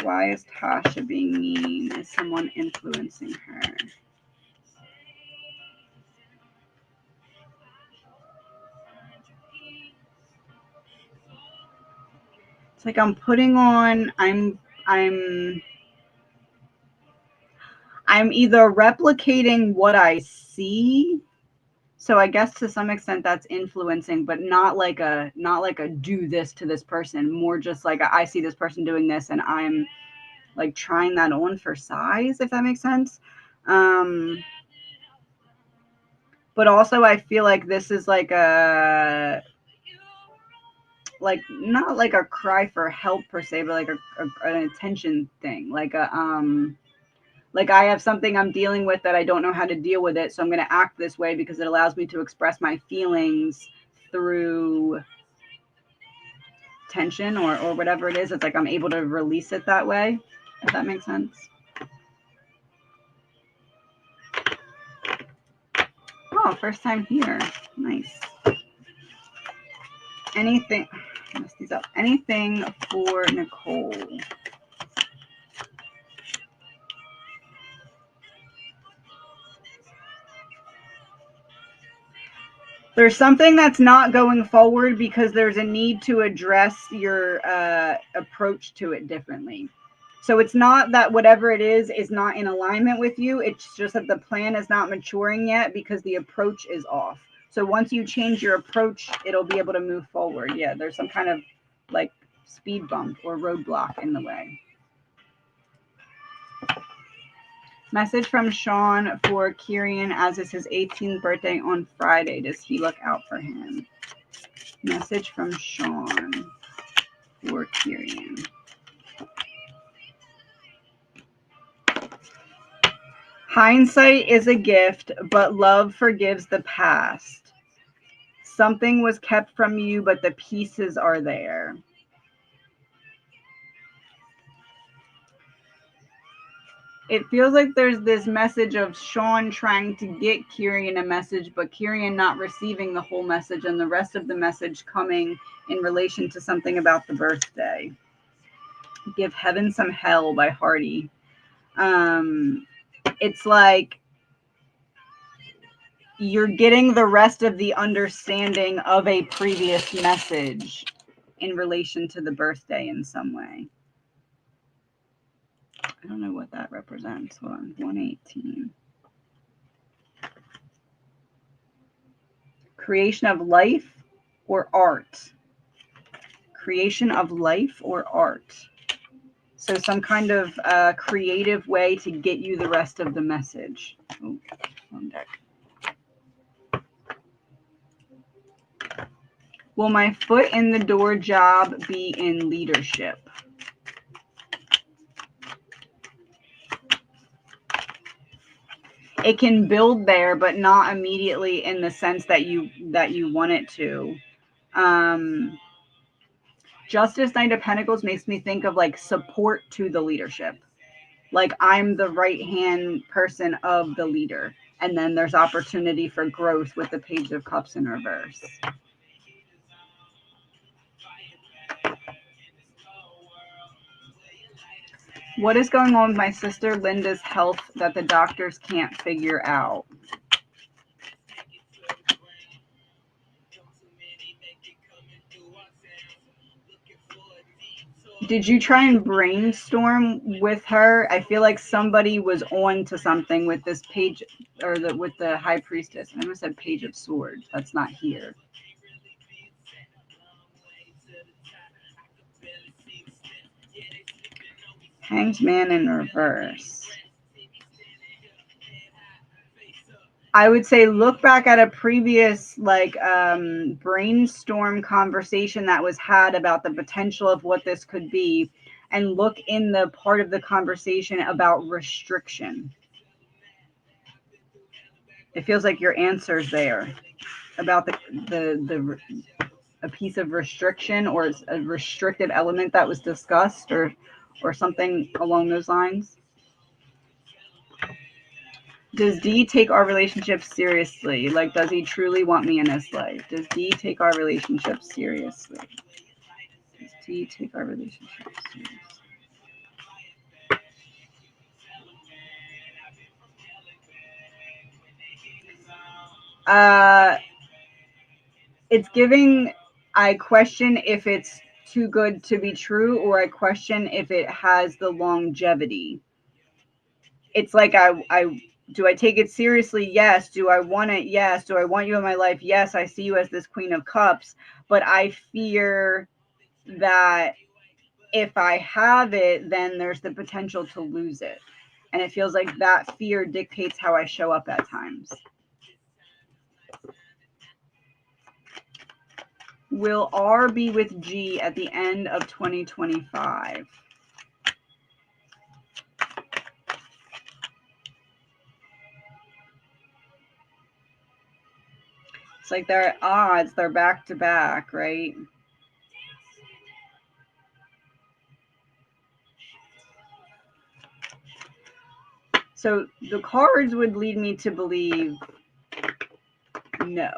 Why is Tasha being mean? Is someone influencing her? It's like I'm putting on, I'm either replicating what I see. So I guess to some extent that's influencing, but not like a do this to this person. More just like I see this person doing this and I'm like trying that on for size, if that makes sense. But also I feel like this is like a like not like a cry for help per se, but like an attention thing, like like I have something I'm dealing with that I don't know how to deal with it, so I'm going to act this way because it allows me to express my feelings through tension or whatever it is. It's like I'm able to release it that way, if that makes sense. Oh, first time here. Nice. Anything, mess these up. Anything for Nicole. There's something that's not going forward because there's a need to address your approach to it differently. So it's not that whatever it is not in alignment with you. It's just that the plan is not maturing yet because the approach is off. So once you change your approach, it'll be able to move forward. Yeah, there's some kind of like speed bump or roadblock in the way. Message from Sean for Kieran as it's his 18th birthday on Friday. Does he look out for him? Message from Sean for Kieran. Hindsight is a gift, but love forgives the past. Something was kept from you, but the pieces are there. It feels like there's this message of Sean trying to get Kieran a message, but Kieran not receiving the whole message, and the rest of the message coming in relation to something about the birthday. Give Heaven Some Hell by Hardy. It's like you're getting the rest of the understanding of a previous message in relation to the birthday in some way. I don't know what that represents. Hold on, 118. Creation of life or art? Creation of life or art? So some kind of creative way to get you the rest of the message. Oh, on deck. Will my foot in the door job be in leadership? It can build there, but not immediately in the sense that you want it to. Justice Knight of Pentacles makes me think of like support to the leadership. Like I'm the right hand person of the leader. And then there's opportunity for growth with the Page of Cups in reverse. What is going on with my sister Linda's health that the doctors can't figure out? Did you try and brainstorm with her? I feel like somebody was on to something with this page, or with the High Priestess. I almost said Page of Swords. That's not here. Hanged Man in reverse. I would say look back at a previous brainstorm conversation that was had about the potential of what this could be, and look in the part of the conversation about restriction. It feels like your answer's there about the a piece of restriction or a restrictive element that was discussed or something along those lines. Does D take our relationship seriously? Like, does he truly want me in his life? Does D take our relationship seriously? Does D take our relationship seriously? It's giving, I question if it's too good to be true, or I question if it has the longevity. It's like do I take it seriously? Yes. Do I want it? Yes. Do I want you in my life? Yes. I see you as this Queen of Cups, but I fear that if I have it, then there's the potential to lose it. And it feels like that fear dictates how I show up at times. Will R be with G at the end of 2025? It's like they're at odds. They're back to back, right? So the cards would lead me to believe no.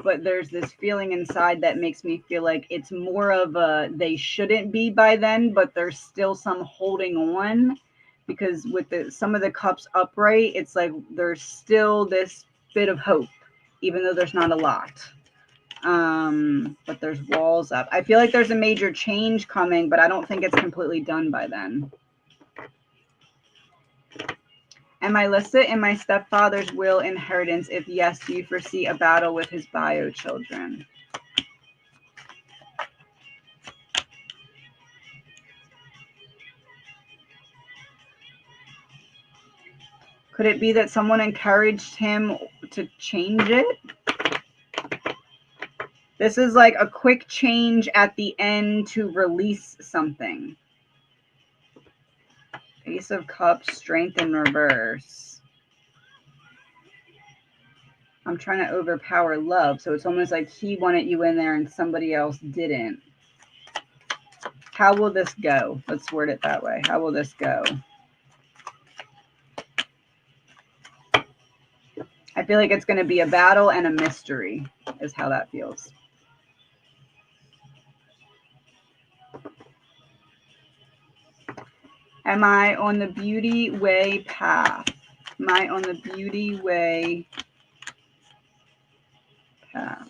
But there's this feeling inside that makes me feel like it's more of a they shouldn't be by then, but there's still some holding on, because with some of the cups upright, it's like there's still this bit of hope, even though there's not a lot. But there's walls up. I feel like there's a major change coming, but I don't think it's completely done by then. Am I listed in my stepfather's will inheritance? If yes, do you foresee a battle with his bio children? Could it be that someone encouraged him to change it? This is like a quick change at the end to release something. Ace of Cups, Strength in reverse. I'm trying to overpower love, so it's almost like he wanted you in there and somebody else didn't. How will this go? Let's word it that way. How will this go? I feel like it's going to be a battle and a mystery, is how that feels. Am I on the beauty way path? Am I on the beauty way path?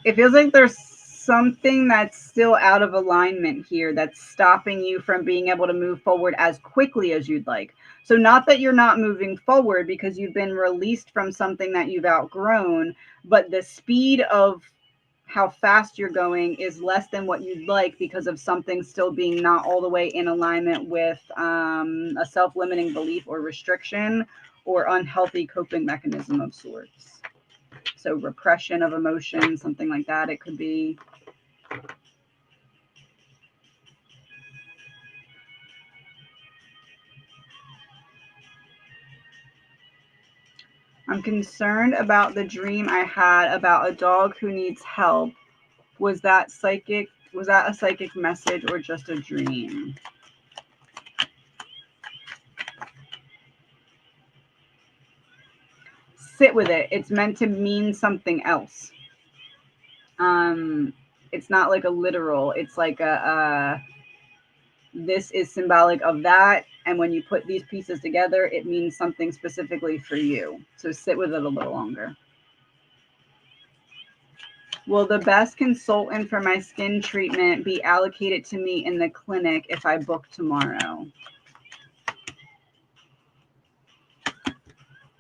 It feels like there's something that's still out of alignment here that's stopping you from being able to move forward as quickly as you'd like. So not that you're not moving forward because you've been released from something that you've outgrown, but the speed of how fast you're going is less than what you'd like because of something still being not all the way in alignment with a self-limiting belief or restriction or unhealthy coping mechanism of sorts. So repression of emotion, something like that. It could be. I'm concerned about the dream I had about a dog who needs help. Was that a psychic message or just a dream? Sit with it. It's meant to mean something else. It's not like a literal. It's like this is symbolic of that. And when you put these pieces together, it means something specifically for you. So sit with it a little longer. Will the best consultant for my skin treatment be allocated to me in the clinic if I book tomorrow?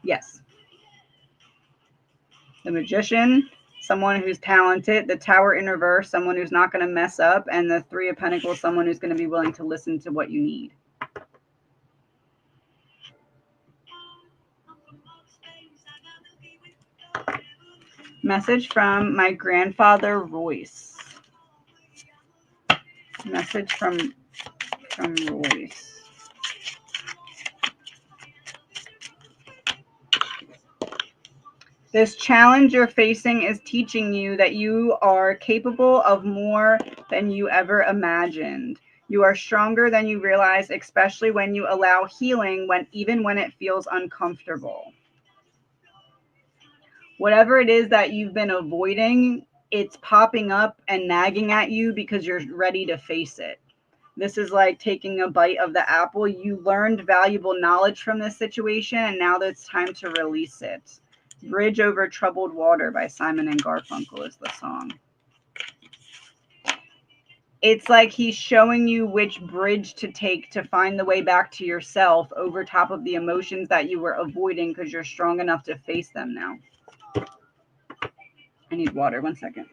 Yes. The Magician, someone who's talented. The Tower in reverse, someone who's not going to mess up. And the Three of Pentacles, someone who's going to be willing to listen to what you need. Message from my grandfather, Royce. Message from Royce. This challenge you're facing is teaching you that you are capable of more than you ever imagined. You are stronger than you realize, especially when you allow healing, even when it feels uncomfortable. Whatever it is that you've been avoiding, it's popping up and nagging at you because you're ready to face it. This is like taking a bite of the apple. You learned valuable knowledge from this situation, and now it's time to release it. Bridge Over Troubled Water by Simon and Garfunkel is the song. It's like he's showing you which bridge to take to find the way back to yourself over top of the emotions that you were avoiding because you're strong enough to face them now. I need water. 1 second.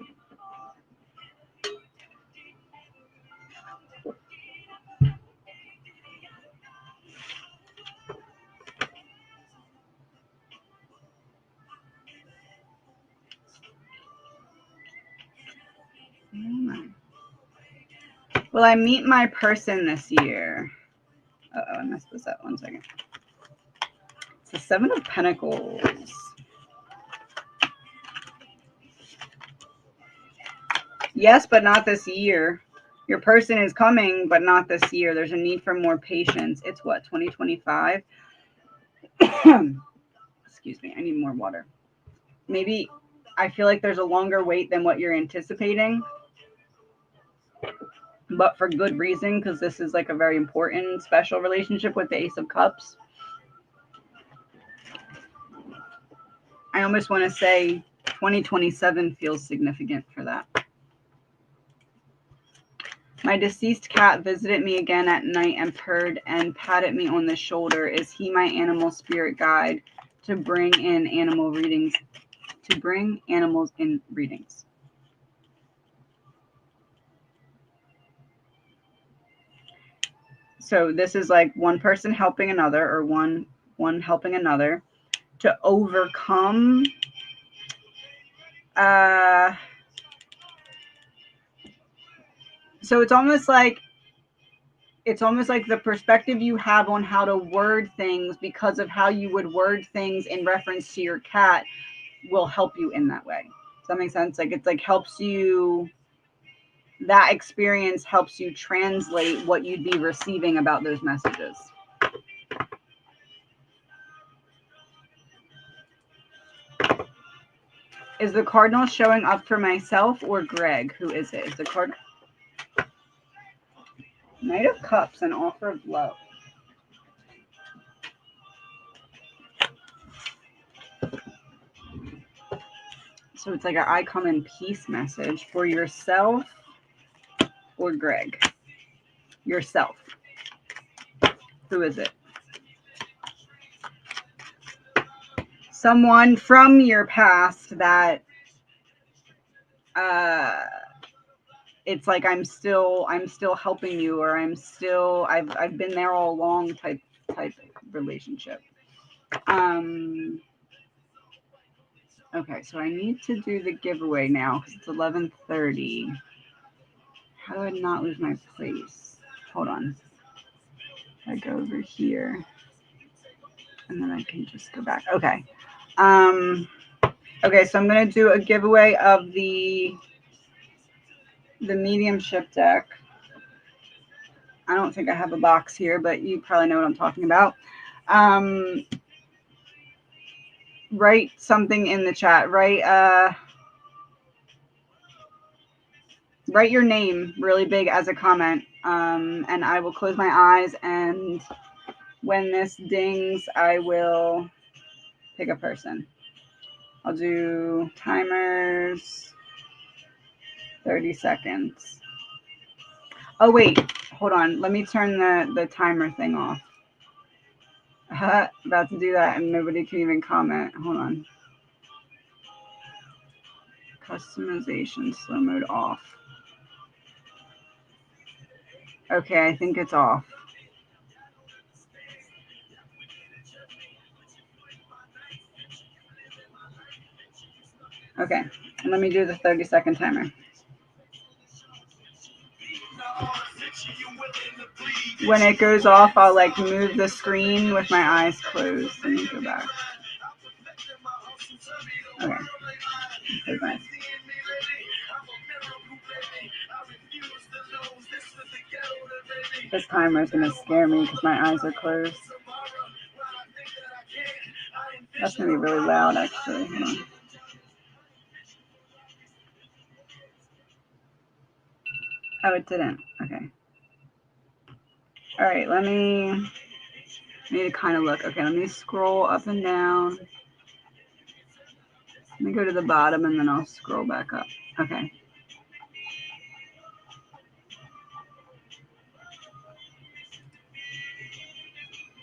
Will I meet my person this year? Uh-oh, I messed this up. 1 second. It's the Seven of Pentacles. Yes, but not this year. Your person is coming, but not this year. There's a need for more patience. It's what, 2025? Excuse me, I need more water. Maybe I feel like there's a longer wait than what you're anticipating. but for good reason, because this is like a very important, special relationship with the Ace of Cups. I almost want to say 2027 feels significant for that. My deceased cat visited me again at night and purred and patted me on the shoulder. Is he my animal spirit guide to bring in animal readings? To bring animals in readings. So this is like one person helping another, or one helping another to overcome so it's almost like the perspective you have on how to word things because of how you would word things in reference to your cat will help you in that way. Does that make sense? Like, it's like helps you, that experience helps you translate what you'd be receiving about those messages. Is the cardinal showing up for myself or Greg? Who is it? Is the card Knight of Cups and Offer of Love? So it's like an I come in peace message for yourself or Greg. Yourself. Who is it? Someone from your past that it's like I'm still helping you, or I've been there all along type relationship. Okay, so I need to do the giveaway now because it's 11:30. How do I not lose my place? Hold on. I go over here and then I can just go back. Okay. Okay, so I'm gonna do a giveaway of the mediumship deck. I don't think I have a box here, but you probably know what I'm talking about. Write something in the chat. Write your name really big as a comment, and I will close my eyes, and when this dings, I will pick a person. I'll do timers, 30 seconds. Oh, wait, hold on. Let me turn the timer thing off. About to do that, and nobody can even comment. Hold on. Customization, slow mode off. Okay, I think it's off. Okay, let me do the 30-second timer. When it goes off, I'll like move the screen with my eyes closed. Let me go back. Okay. Okay, nice. This timer is going to scare me because my eyes are closed. That's going to be really loud, actually. Hold on. Oh, it didn't. Okay. All right, I need to kind of look. Okay, let me scroll up and down. Let me go to the bottom and then I'll scroll back up. Okay.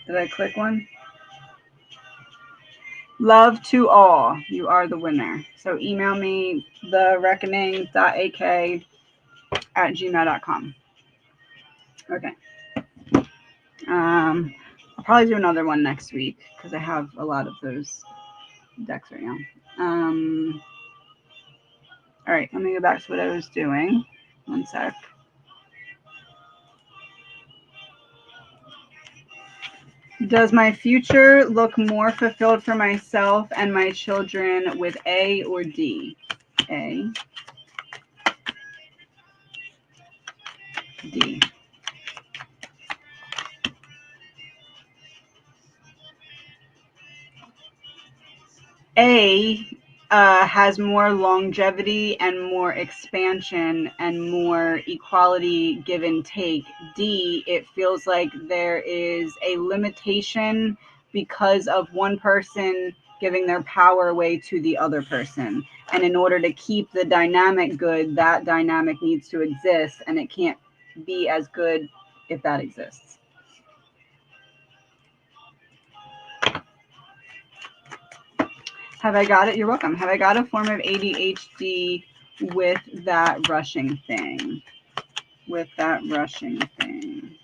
Did I click one? Love to all. You are the winner. So email me thereckoning.ak@gmail.com. Okay. I'll probably do another one next week because I have a lot of those decks right now. All right, let me go back to what I was doing. One sec. Does my future look more fulfilled for myself and my children with A or D? A. D. A, has more longevity and more expansion and more equality, give and take. D, it feels like there is a limitation because of one person giving their power away to the other person. And in order to keep the dynamic good, that dynamic needs to exist, and it can't be as good if that exists. Have I got it? You're welcome. Have I got a form of ADHD with that rushing thing? With that rushing thing.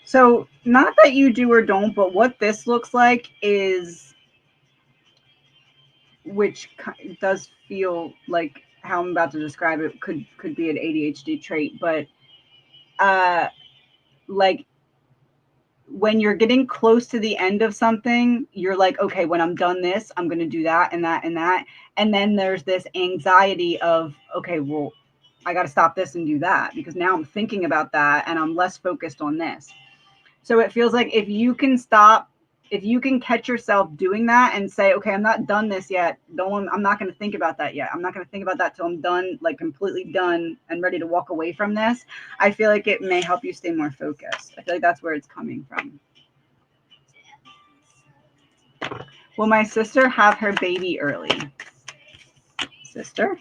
So, not that you do or don't, but what this looks like is, which does feel like how I'm about to describe it could be an ADHD trait, but like when you're getting close to the end of something, you're like, okay, when I'm done this, I'm going to do that and that and that. And then there's this anxiety of, okay, well, I got to stop this and do that because now I'm thinking about that and I'm less focused on this. So it feels like if you can stop, if you can catch yourself doing that and say, okay, I'm not done this yet. I'm not going to think about that yet. I'm not going to think about that till I'm done, like completely done and ready to walk away from this. I feel like it may help you stay more focused. I feel like that's where it's coming from. Will my sister have her baby early? Sister?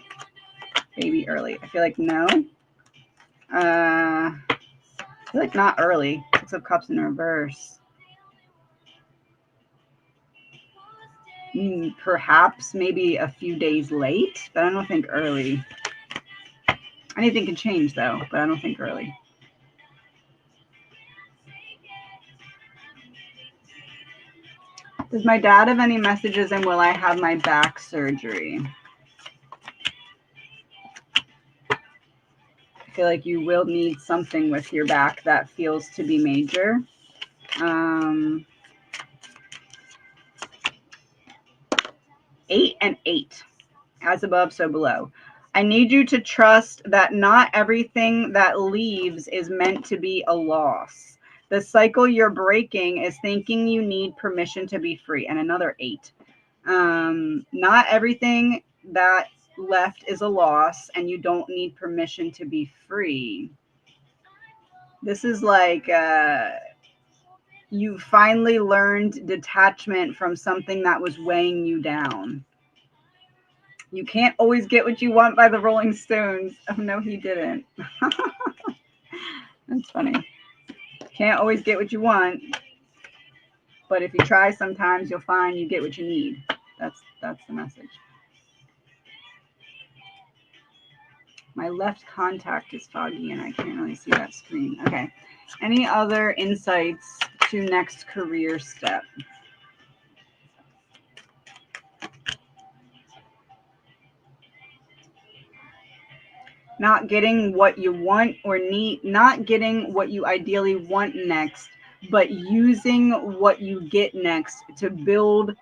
Baby early. I feel like no. I feel like not early. 6 of Cups in reverse. Perhaps maybe a few days late, but I don't think early. Anything can change though, but I don't think early. Does my dad have any messages, and will I have my back surgery? I feel like you will need something with your back that feels to be major. 8 and 8. As above, so below. I need you to trust that not everything that leaves is meant to be a loss. The cycle you're breaking is thinking you need permission to be free. And another 8. Not everything that left is a loss, and you don't need permission to be free. This is like you finally learned detachment from something that was weighing you down. You can't always get what you want by the Rolling Stones. Oh, no, he didn't. That's funny. Can't always get what you want, but if you try, sometimes you'll find you get what you need. That's the message. My left contact is foggy and I can't really see that screen. Okay. Any other insights to next career step? Not getting what you want or need, not getting what you ideally want next, but using what you get next to build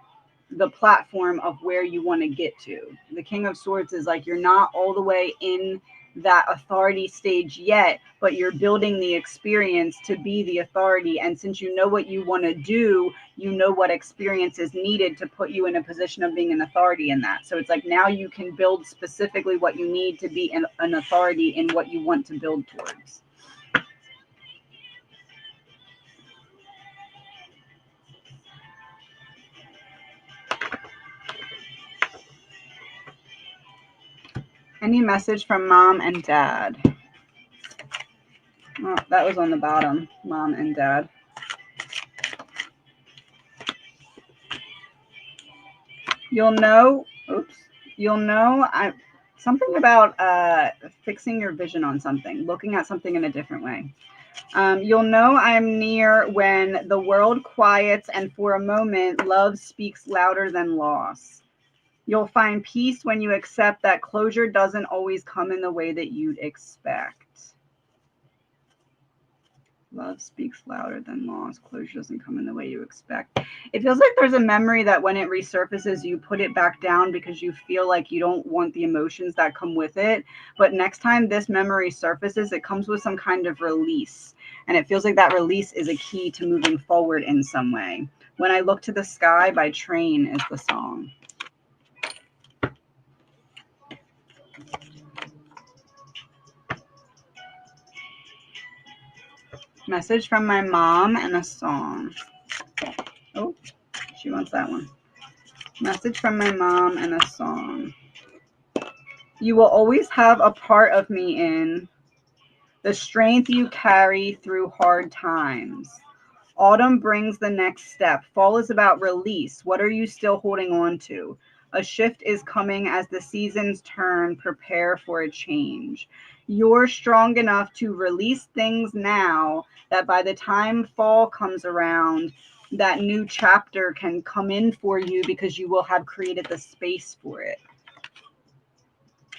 the platform of where you want to get to. The King of Swords is like you're not all the way in that authority stage yet, but you're building the experience to be the authority. And since you know what you want to do, you know what experience is needed to put you in a position of being an authority in that. So it's like now you can build specifically what you need to be an authority in what you want to build towards. Any message from mom and dad? Oh, that was on the bottom, mom and dad. You'll know something about fixing your vision on something, looking at something in a different way. You'll know I'm near when the world quiets and for a moment love speaks louder than loss. You'll find peace when you accept that closure doesn't always come in the way that you'd expect. Love speaks louder than loss. Closure doesn't come in the way you expect. It feels like there's a memory that when it resurfaces, you put it back down because you feel like you don't want the emotions that come with it. But next time this memory surfaces, it comes with some kind of release. And it feels like that release is a key to moving forward in some way. When I Look to the Sky by Train is the song. Message from my mom and a song. Oh, she wants that one. Message from my mom and a song. You will always have a part of me in the strength you carry through hard times. Autumn brings the next step. Fall is about release. What are you still holding on to? A shift is coming as the seasons turn. Prepare for a change. You're strong enough to release things now that by the time fall comes around, that new chapter can come in for you because you will have created the space for it.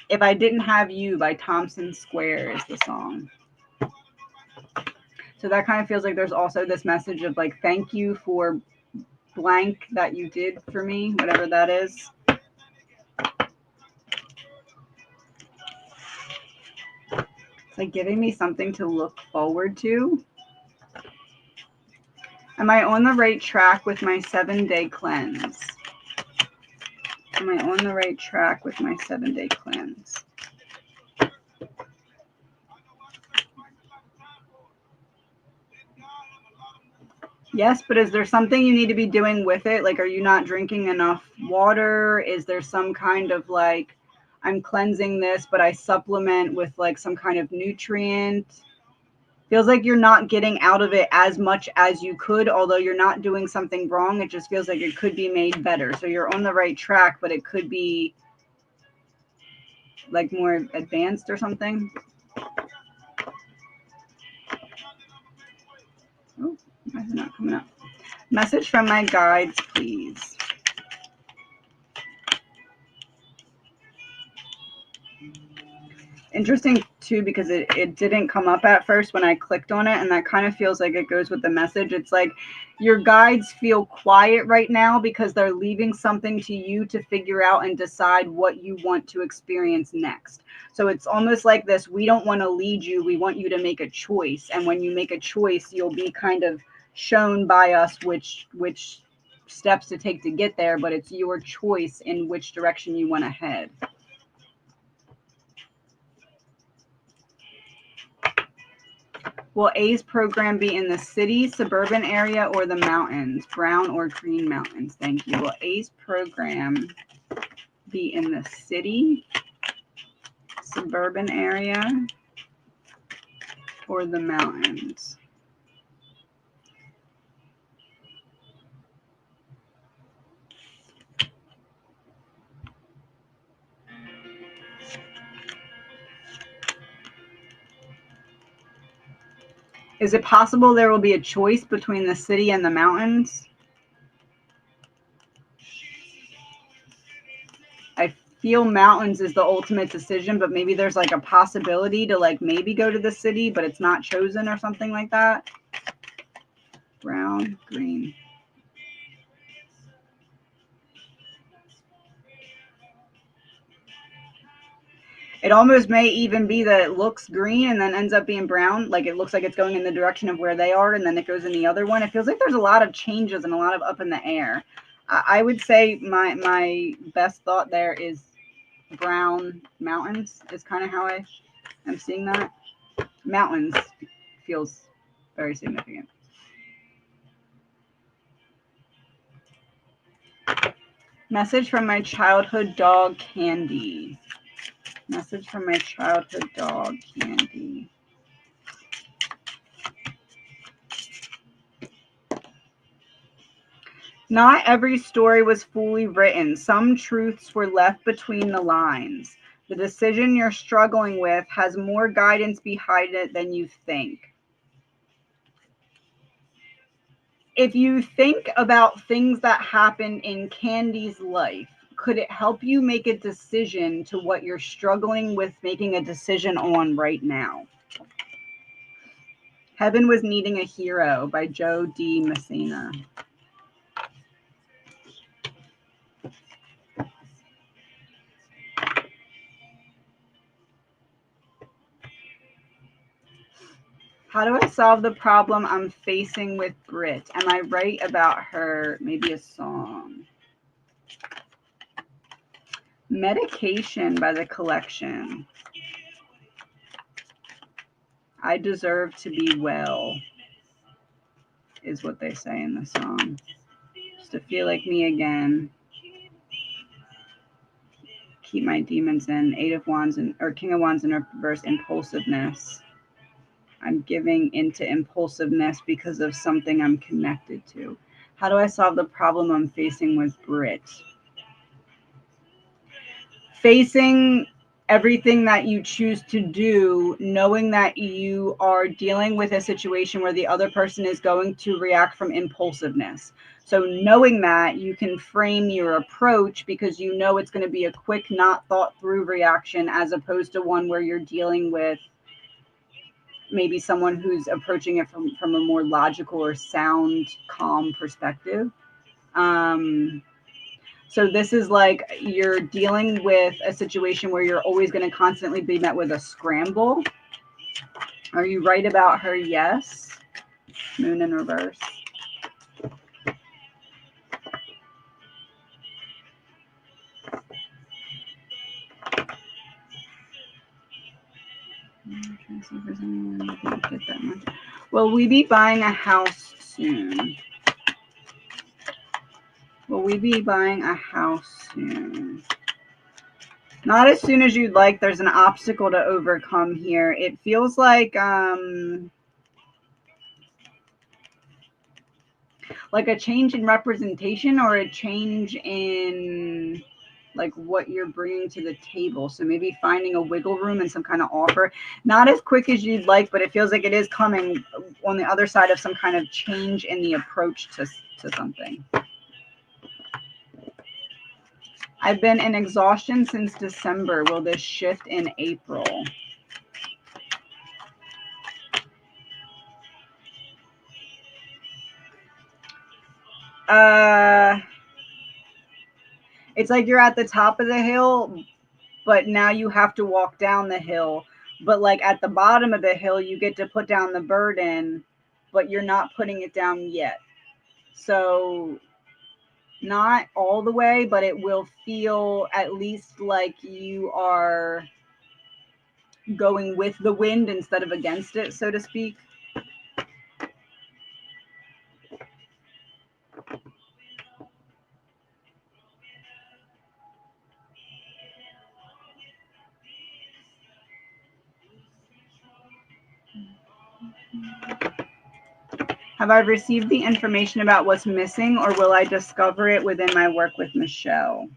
If I Didn't Have You by Thompson Square is the song. So that kind of feels like there's also this message of like, thank you for blank that you did for me, whatever that is. It's like giving me something to look forward to. Am I on the right track with my 7-day cleanse? Am I on the right track with my 7-day cleanse? Yes, but is there something you need to be doing with it? Like, are you not drinking enough water? Is there some kind of like, I'm cleansing this, but I supplement with like some kind of nutrient? Feels like you're not getting out of it as much as you could, although you're not doing something wrong. It just feels like it could be made better. So you're on the right track, but it could be like more advanced or something. Oh, why is it not coming up? Message from my guides, please. Interesting too, because it didn't come up at first when I clicked on it, and that kind of feels like it goes with the message. It's like your guides feel quiet right now because they're leaving something to you to figure out and decide what you want to experience next. So it's almost like this: we don't want to lead you, we want you to make a choice, and when you make a choice, you'll be kind of shown by us which steps to take to get there, but it's your choice in which direction you want to head. Will A's program be in the city, suburban area, or the mountains? Brown or green mountains? Thank you. Will A's program be in the city, suburban area, or the mountains? Is it possible there will be a choice between the city and the mountains? I feel mountains is the ultimate decision, but maybe there's like a possibility to like maybe go to the city, but it's not chosen or something like that. Brown, green. It almost may even be that it looks green and then ends up being brown. Like it looks like it's going in the direction of where they are, and then it goes in the other one. It feels like there's a lot of changes and a lot of up in the air. I would say my best thought there is brown mountains is kind of how I am seeing that. Mountains feels very significant. Message from my childhood dog, Candy. Message from my childhood dog, Candy. Not every story was fully written. Some truths were left between the lines. The decision you're struggling with has more guidance behind it than you think. If you think about things that happened in Candy's life, could it help you make a decision to what you're struggling with making a decision on right now? Heaven Was Needing a Hero by Joe D. Messina. How do I solve the problem I'm facing with Brit? Am I right about her? Maybe a song. Medication by The Collection. I deserve to be well, is what they say in the song. Just to feel like me again. Keep my demons in. Eight of Wands or King of Wands in reverse. Impulsiveness. I'm giving into impulsiveness because of something I'm connected to. How do I solve the problem I'm facing with Brit? Facing everything that you choose to do, knowing that you are dealing with a situation where the other person is going to react from impulsiveness. So knowing that, you can frame your approach because you know it's going to be a quick, not thought through reaction, as opposed to one where you're dealing with maybe someone who's approaching it from a more logical or sound, calm perspective. So this is like you're dealing with a situation where you're always going to constantly be met with a scramble. Are you right about her? Yes. Moon in reverse. Will we be buying a house soon? Will we be buying a house soon? Not as soon as you'd like. There's an obstacle to overcome here. It feels like a change in representation or a change in like what you're bringing to the table. So maybe finding a wiggle room and some kind of offer. Not as quick as you'd like, but it feels like it is coming on the other side of some kind of change in the approach to something. I've been in exhaustion since December. Will this shift in April? It's like you're at the top of the hill, but now you have to walk down the hill. But like at the bottom of the hill, you get to put down the burden, but you're not putting it down yet. So not all the way, but it will feel at least like you are going with the wind instead of against it, so to speak. Have I received the information about what's missing, or will I discover it within my work with Michelle?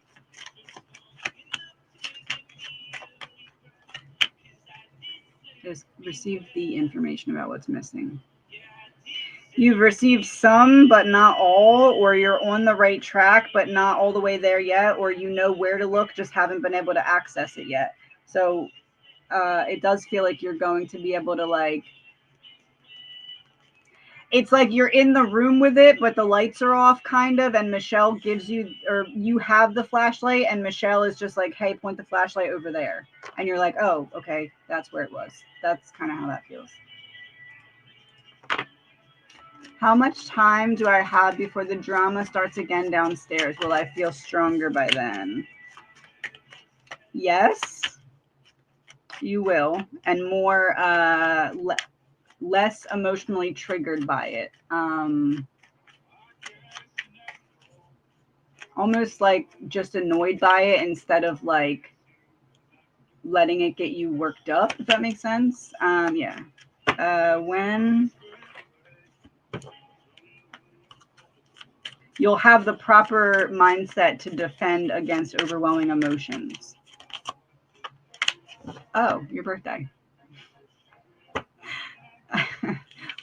Just received the information about what's missing. You've received some, but not all, or you're on the right track, but not all the way there yet, or you know where to look, just haven't been able to access it yet. So it does feel like you're going to be able to like, it's like you're in the room with it, but the lights are off kind of, and Michelle gives you, or you have the flashlight, and Michelle is just like, hey, point the flashlight over there. And you're like, oh, okay, that's where it was. That's kind of how that feels. How much time do I have before the drama starts again downstairs? Will I feel stronger by then? Yes, you will, and more, less emotionally triggered by it. Almost like just annoyed by it instead of like letting it get you worked up, if that makes sense. Yeah. When you'll have the proper mindset to defend against overwhelming emotions. Oh, your birthday.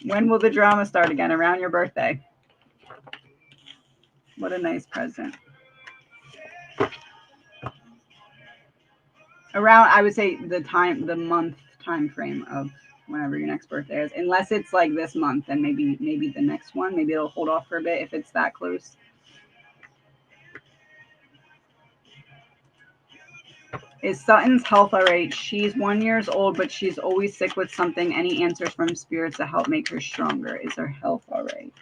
When will the drama start again? Around your birthday. What a nice present. Around, I would say the month time frame of whenever your next birthday is. Unless it's like this month, then maybe the next one. Maybe it'll hold off for a bit if it's that close. Is Sutton's health all right? She's 1 year old, but she's always sick with something. Any answers from spirits to help make her stronger? Is her health all right?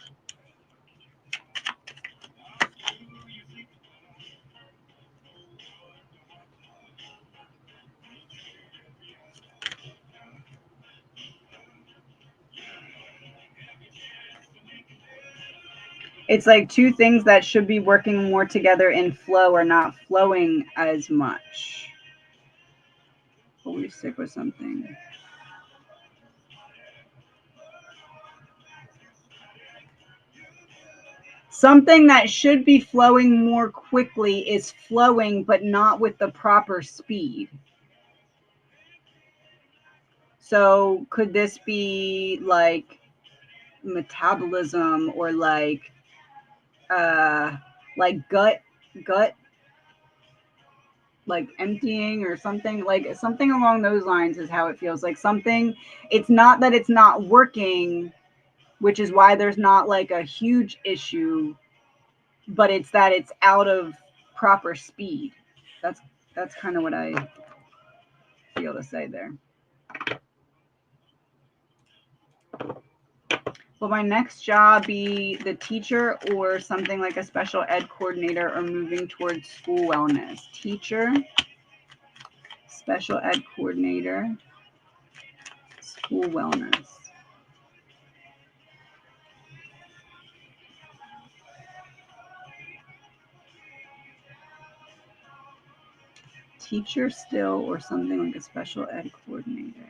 It's like two things that should be working more together in flow are not flowing as much. Always sick with something. Something that should be flowing more quickly is flowing, but not with the proper speed. So could this be like metabolism or like gut like emptying or something, like something along those lines is how it feels. Like something, it's not that it's not working, which is why there's not like a huge issue, but it's that it's out of proper speed. That's kind of what I feel to say there. Will my next job be the teacher or something like a special ed coordinator or moving towards school wellness? Teacher, special ed coordinator, school wellness. Teacher still or something like a special ed coordinator.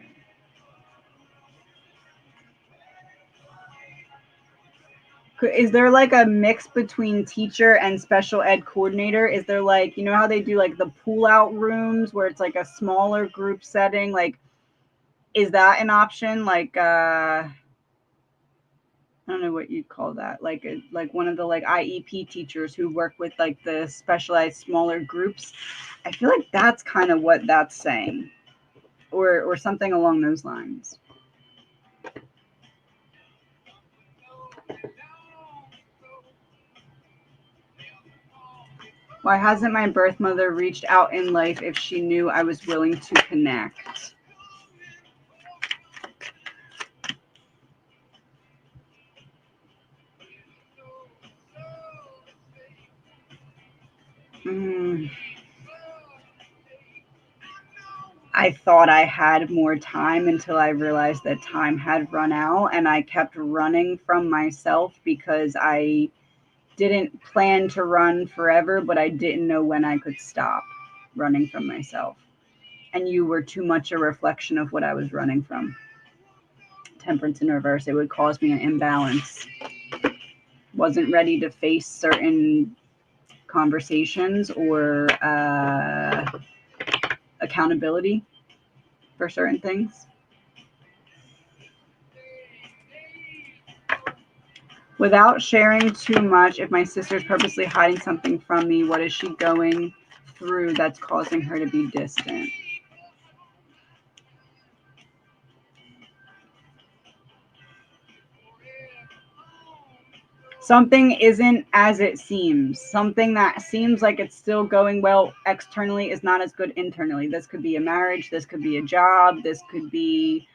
Is there like a mix between teacher and special ed coordinator? Is there like, you know how they do like the pull out rooms where it's like a smaller group setting? Like, is that an option? Like, I don't know what you'd call that. Like one of the like IEP teachers who work with like the specialized smaller groups. I feel like that's kind of what that's saying, or something along those lines. Why hasn't my birth mother reached out in life if she knew I was willing to connect? I thought I had more time until I realized that time had run out, and I kept running from myself because I didn't plan to run forever, but I didn't know when I could stop running from myself. And you were too much a reflection of what I was running from. Temperance in reverse, it would cause me an imbalance. Wasn't ready to face certain conversations or accountability for certain things. Without sharing too much, if my sister's purposely hiding something from me, what is she going through that's causing her to be distant? Something isn't as it seems. Something that seems like it's still going well externally is not as good internally. This could be a marriage. This could be a job. This could be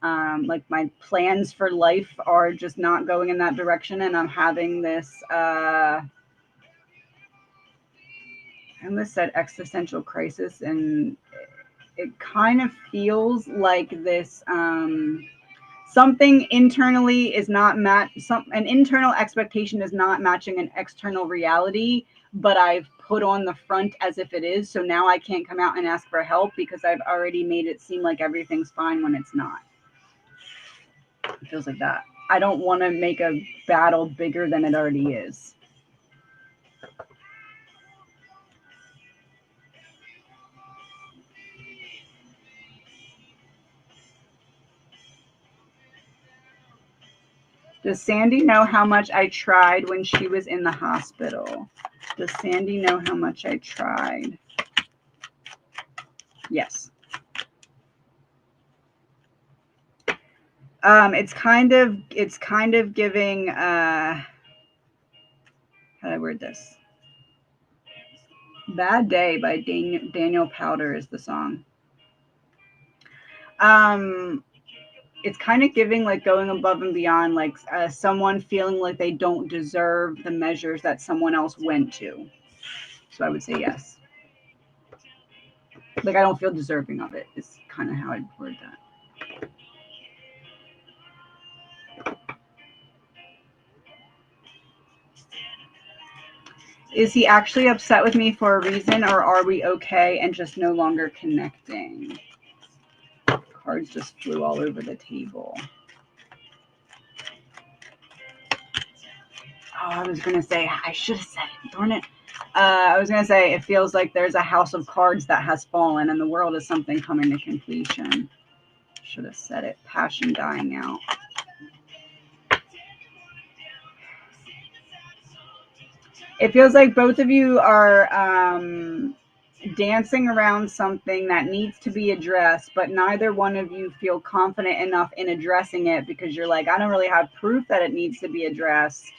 like my plans for life are just not going in that direction. And I'm having this, I almost said existential crisis. And it kind of feels like this, something internally is not an internal expectation is not matching an external reality, but I've put on the front as if it is. So now I can't come out and ask for help because I've already made it seem like everything's fine when it's not. It feels like that. I don't want to make a battle bigger than it already is. Does Sandy know how much I tried when she was in the hospital? Does Sandy know how much I tried? Yes. It's kind of giving how do I word this? Bad Day by Daniel Powder is the song. It's kind of giving like going above and beyond, like someone feeling like they don't deserve the measures that someone else went to. So I would say yes. Like I don't feel deserving of it is kind of how I'd word that. Is he actually upset with me for a reason, or are we okay and just no longer connecting? Cards just flew all over the table. Oh, I was going to say, I should have said it, darn it. I was going to say, it feels like there's a house of cards that has fallen and the world is something coming to completion. Should have said it. Passion dying out. It feels like both of you are dancing around something that needs to be addressed, but neither one of you feel confident enough in addressing it because you're like, I don't really have proof that it needs to be addressed.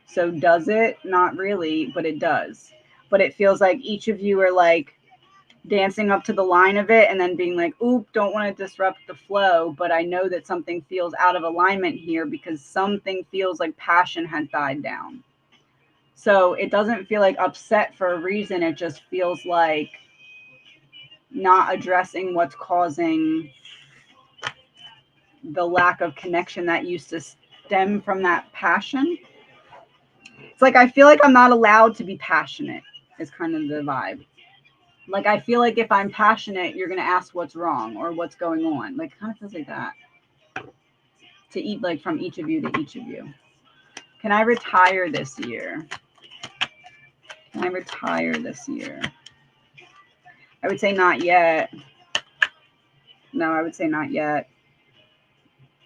So does it? Not really, but it does. But it feels like each of you are like dancing up to the line of it and then being like, oop, don't want to disrupt the flow, but I know that something feels out of alignment here because something feels like passion had died down. So it doesn't feel like upset for a reason. It just feels like not addressing what's causing the lack of connection that used to stem from that passion. It's like I feel like I'm not allowed to be passionate is kind of the vibe. Like I feel like if I'm passionate, you're gonna ask what's wrong or what's going on. Like it kind of feels like that. To eat like from each of you to each of you. Can I retire this year? Can I retire this year? I would say not yet. No, I would say not yet.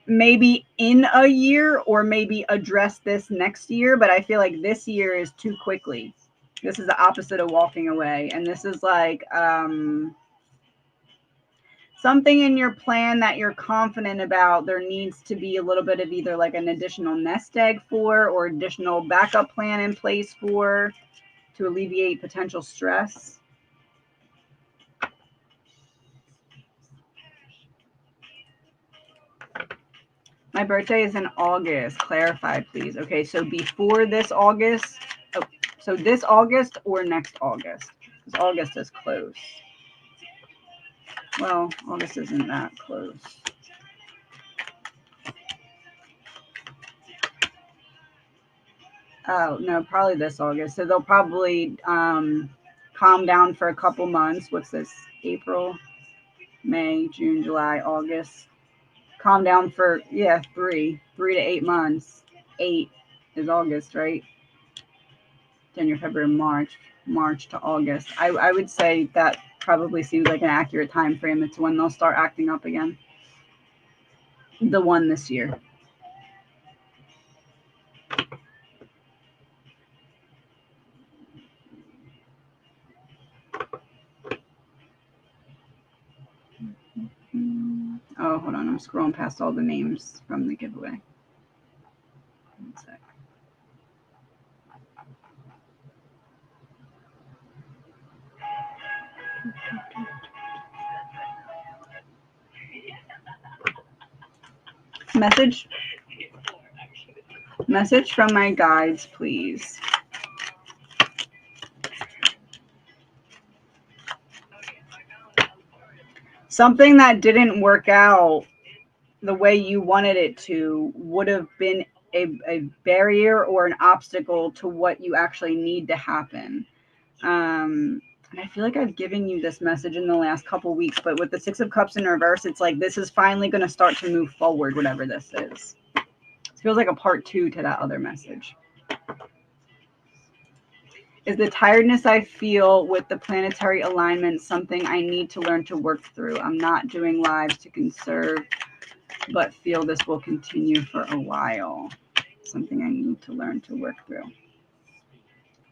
Maybe in a year or maybe address this next year, but I feel like this year is too quickly. This is the opposite of walking away. And this is like something in your plan that you're confident about. There needs to be a little bit of either like an additional nest egg for or additional backup plan in place for to alleviate potential stress. My birthday is in August. Clarify, please. Okay, so before this August, so this August or next August? Because August is close. Well, August isn't that close. Oh, no, probably this August. So they'll probably calm down for a couple months. What's this? April, May, June, July, August. Calm down for, yeah, 3 to 8 months. 8 is August, right? January, February, March to August. I would say that probably seems like an accurate time frame. It's when they'll start acting up again. The one this year. Oh, hold on. I'm scrolling past all the names from the giveaway. One sec. Message from my guides, please. Something that didn't work out the way you wanted it to would have been a barrier or an obstacle to what you actually need to happen. And I feel like I've given you this message in the last couple weeks, but with the Six of Cups in reverse, it's like this is finally going to start to move forward, whatever this is. It feels like a part 2 to that other message. Is the tiredness I feel with the planetary alignment something I need to learn to work through? I'm not doing lives to conserve, but feel this will continue for a while. Something I need to learn to work through.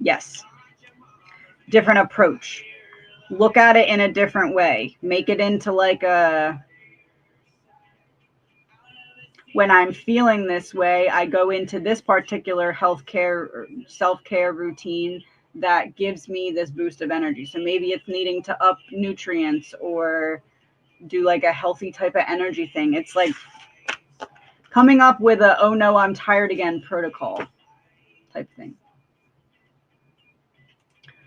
Yes. Different approach. Look at it in a different way. Make it into like a... when I'm feeling this way, I go into this particular healthcare or self-care routine that gives me this boost of energy. So maybe it's needing to up nutrients or do like a healthy type of energy thing. It's like coming up with a, oh no, I'm tired again protocol type thing.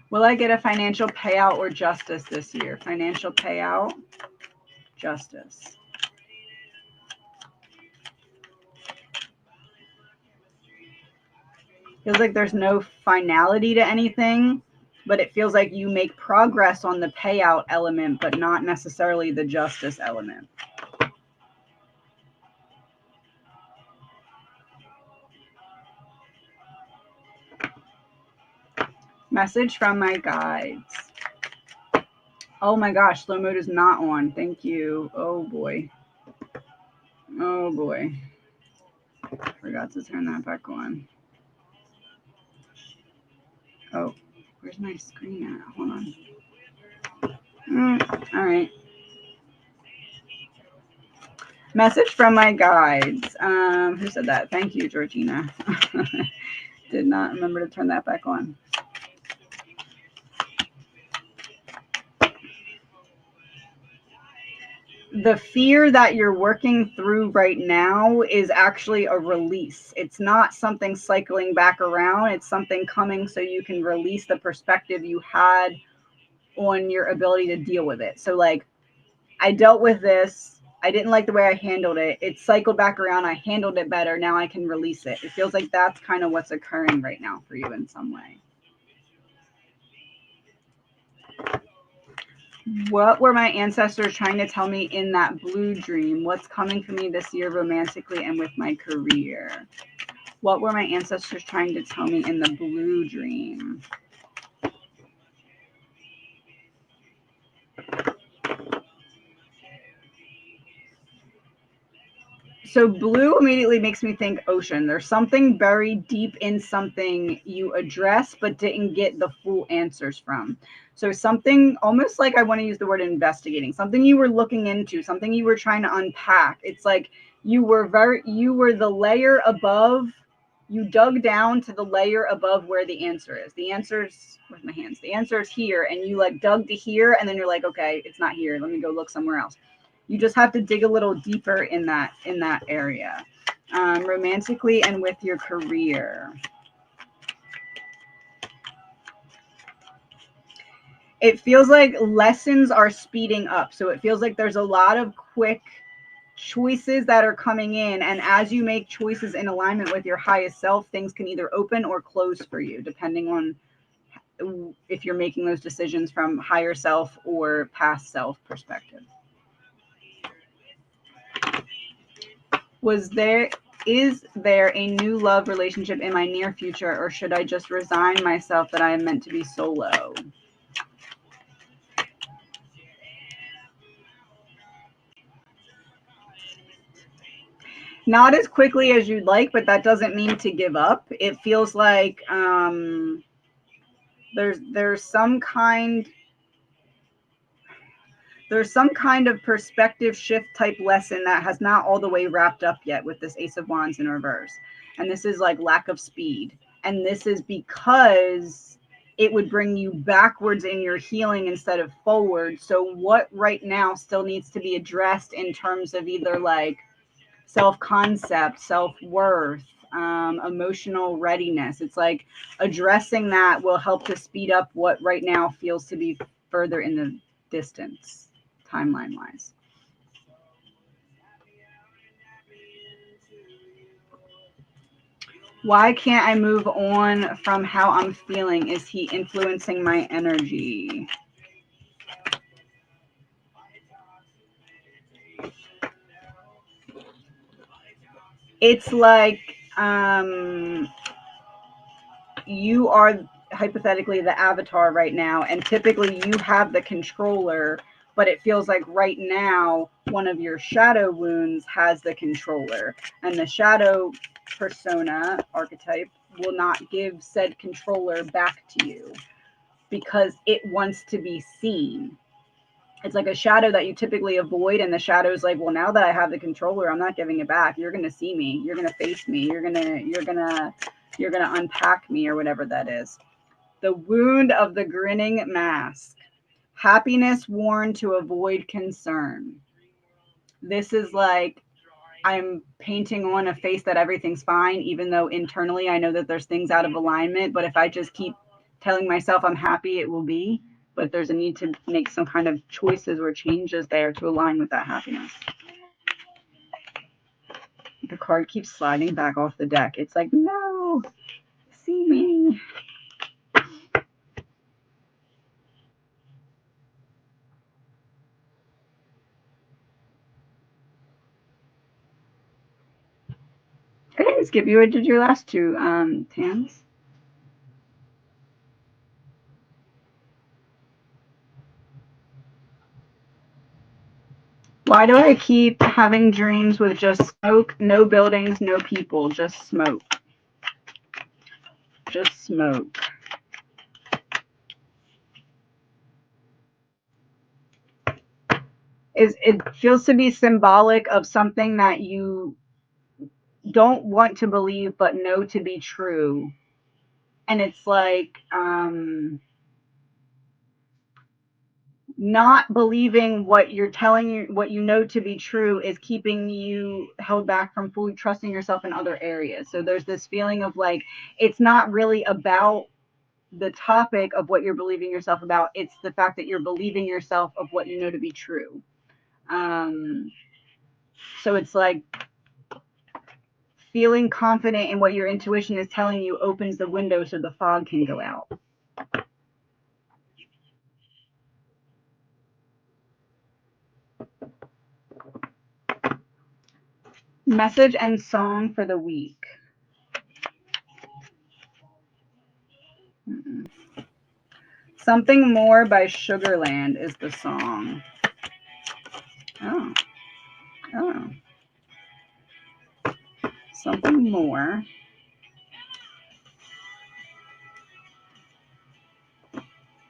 Will I get a financial payout or justice this year? Financial payout, justice. Feels like there's no finality to anything, but it feels like you make progress on the payout element, but not necessarily the justice element. Message from my guides. Oh my gosh, slow mode is not on. Thank you. Oh boy. Oh boy. Forgot to turn that back on. Oh, where's my screen at? Hold on. All right. Message from my guides. Who said that? Thank you, Georgina. Did not remember to turn that back on. The fear that you're working through right now is actually a release. It's not something cycling back around. It's something coming so you can release the perspective you had on your ability to deal with it. So like, I dealt with this. I didn't like the way I handled it. It cycled back around. I handled it better. Now I can release it. It feels like that's kind of what's occurring right now for you in some way. What were my ancestors trying to tell me in that blue dream? What's coming for me this year romantically and with my career? What were my ancestors trying to tell me in the blue dream? So blue immediately makes me think ocean. There's something buried deep in something you address but didn't get the full answers from. So something almost like, I want to use the word investigating, something you were looking into, something you were trying to unpack. It's like you were the layer above. You dug down to the layer above where the answer is. The answer's, where's my hands? The answer is here. And you like dug to here, and then you're like, okay, it's not here. Let me go look somewhere else. You just have to dig a little deeper in that area, romantically and with your career. It feels like lessons are speeding up. So it feels like there's a lot of quick choices that are coming in. And as you make choices in alignment with your highest self, things can either open or close for you, depending on if you're making those decisions from higher self or past self perspective. Is there a new love relationship in my near future, or should I just resign myself that I am meant to be solo? Not as quickly as you'd like, but that doesn't mean to give up. It feels like there's some kind of perspective shift type lesson that has not all the way wrapped up yet with this Ace of Wands in reverse. And this is like lack of speed. And this is because it would bring you backwards in your healing instead of forward. So what right now still needs to be addressed in terms of either like self-concept, self-worth, emotional readiness. It's like addressing that will help to speed up what right now feels to be further in the distance, timeline wise. Why can't I move on from how I'm feeling? Is he influencing my energy? It's like you are hypothetically the avatar right now, and typically you have the controller, but it feels like right now one of your shadow wounds has the controller, and the shadow persona archetype will not give said controller back to you because it wants to be seen. it's like a shadow that you typically avoid, and the shadow is like, well, now that I have the controller, I'm not giving it back. You're gonna see me. You're gonna face me. You're gonna unpack me, or whatever that is. The wound of the grinning mask. Happiness worn to avoid concern. This is like I'm painting on a face that everything's fine, even though internally I know that there's things out of alignment. But if I just keep telling myself I'm happy, it will be. But there's a need to make some kind of choices or changes there to align with that happiness. The card keeps sliding back off the deck. It's like, no, see me. I didn't skip you. I did your last two, Tans. Why do I keep having dreams with just smoke, no buildings, no people, just smoke? Just smoke. It feels to be symbolic of something that you don't want to believe but know to be true. And it's like not believing what you're telling you, what you know to be true, is keeping you held back from fully trusting yourself in other areas. So there's this feeling of like, it's not really about the topic of what you're believing yourself about. It's the fact that you're believing yourself of what you know to be true. So it's like feeling confident in what your intuition is telling you opens the window so the fog can go out. Message and song for the week. Something More by Sugarland is the song. Oh. Oh. Something More.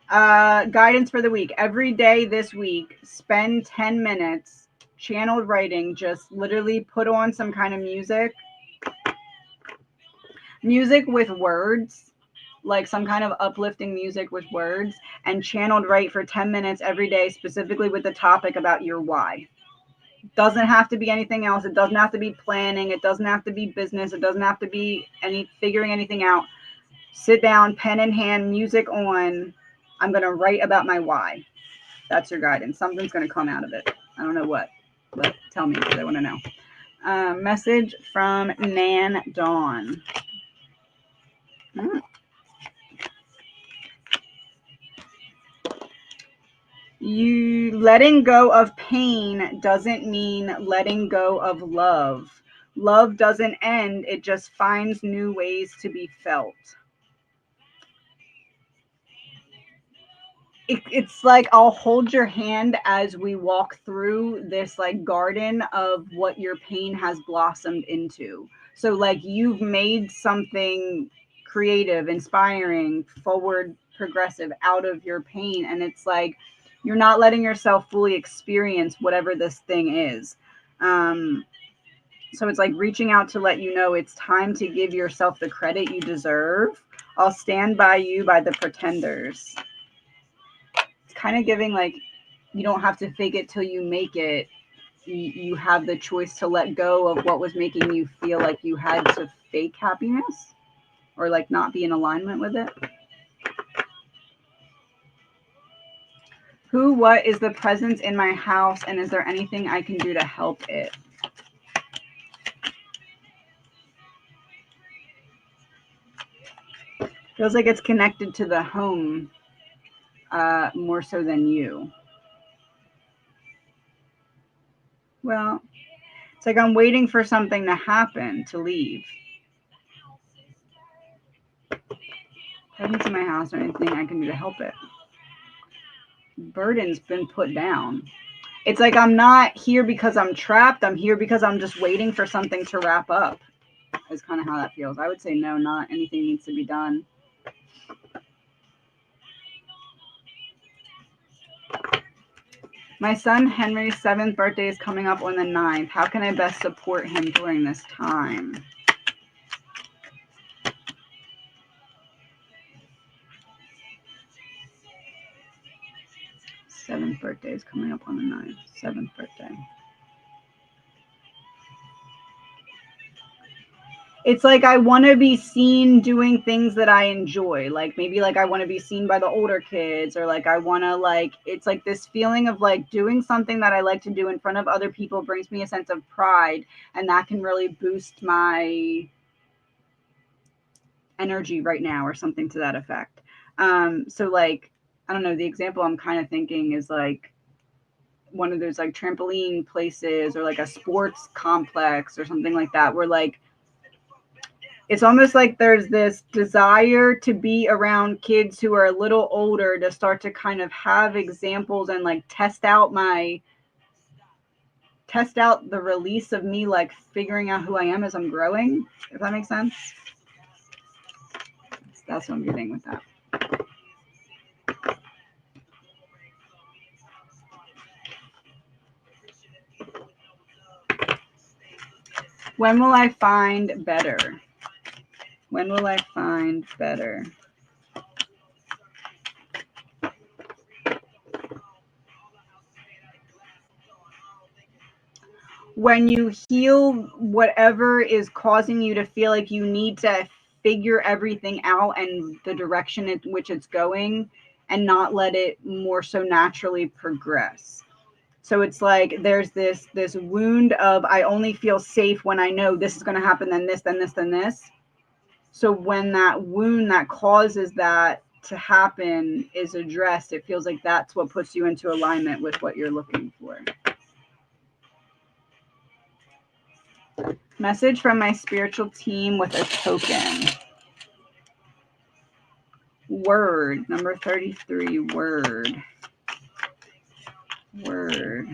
Guidance for the week. Every day this week, spend 10 minutes channeled writing. Just literally put on some kind of music with words, like some kind of uplifting music with words, and channeled write for 10 minutes every day, specifically with the topic about your why. Doesn't have to be anything else. It doesn't have to be planning. It doesn't have to be business. It doesn't have to be figuring anything out. Sit down, pen in hand, music on. I'm going to write about my why. That's your guidance. Something's going to come out of it. I don't know what, but tell me because I want to know. Message from Nan Dawn. You letting go of pain doesn't mean letting go of love. Love doesn't end. It just finds new ways to be felt. It's like I'll hold your hand as we walk through this like garden of what your pain has blossomed into. So like you've made something creative, inspiring, forward, progressive out of your pain, and it's like you're not letting yourself fully experience whatever this thing is. So it's like reaching out to let you know it's time to give yourself the credit you deserve. I'll stand by you by the Pretenders. Kind of giving like you don't have to fake it till you make it. You have the choice to let go of what was making you feel like you had to fake happiness or like not be in alignment with it. What is the presence in my house, and is there anything I can do to help it? Feels like it's connected to the home more so than you. Well, it's like I'm waiting for something to happen to leave. Presence in my house, or anything I can do to help it? Burden's been put down. It's like I'm not here because I'm trapped. I'm here because I'm just waiting for something to wrap up. Is kind of how that feels. I would say no, not anything needs to be done. My son Henry's 7th birthday is coming up on the 9th. How can I best support him during this time? Seventh birthday is coming up on the 9th. 7th birthday. It's like I want to be seen doing things that I enjoy. Like maybe like I want to be seen by the older kids, or like I want to like, it's like this feeling of like doing something that I like to do in front of other people brings me a sense of pride, and that can really boost my energy right now, or something to that effect. So like, I don't know, the example I'm kind of thinking is like one of those like trampoline places, or like a sports complex or something like that, where like it's almost like there's this desire to be around kids who are a little older, to start to kind of have examples and like test out the release of me, like figuring out who I am as I'm growing, if that makes sense. That's what I'm getting with that. When will I find better? When will I find better? When you heal whatever is causing you to feel like you need to figure everything out and the direction in which it's going, and not let it more so naturally progress. So it's like there's this wound of, I only feel safe when I know this is going to happen, then this, then this, then this. So when that wound that causes that to happen is addressed, it feels like that's what puts you into alignment with what you're looking for. Message from my spiritual team with a token. Word, number 33, word. Word.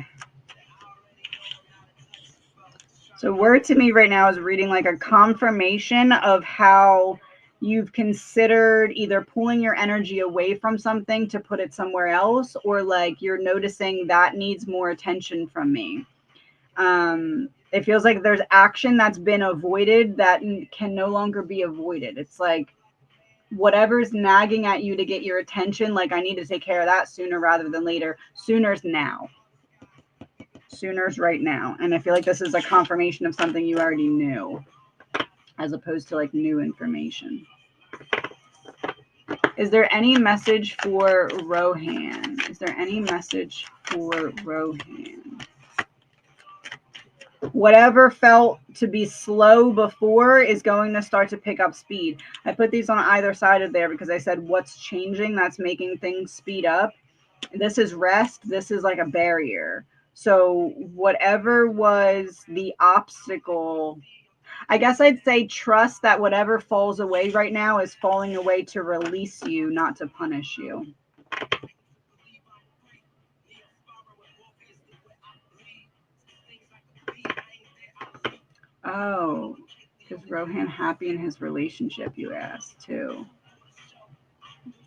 So word to me right now is reading like a confirmation of how you've considered either pulling your energy away from something to put it somewhere else, or like you're noticing that needs more attention from me. It feels like there's action that's been avoided that can no longer be avoided. It's like whatever's nagging at you to get your attention, like I need to take care of that sooner rather than later. Sooner's now. Sooner's right now. And I feel like this is a confirmation of something you already knew, as opposed to like new information. Is there any message for Rohan? Is there any message for Rohan? Whatever felt to be slow before is going to start to pick up speed. I put these on either side of there because I said what's changing that's making things speed up. This is rest. This is like a barrier. So whatever was the obstacle, I guess I'd say trust that whatever falls away right now is falling away to release you, not to punish you. Oh, is Rohan happy in his relationship, you asked, too?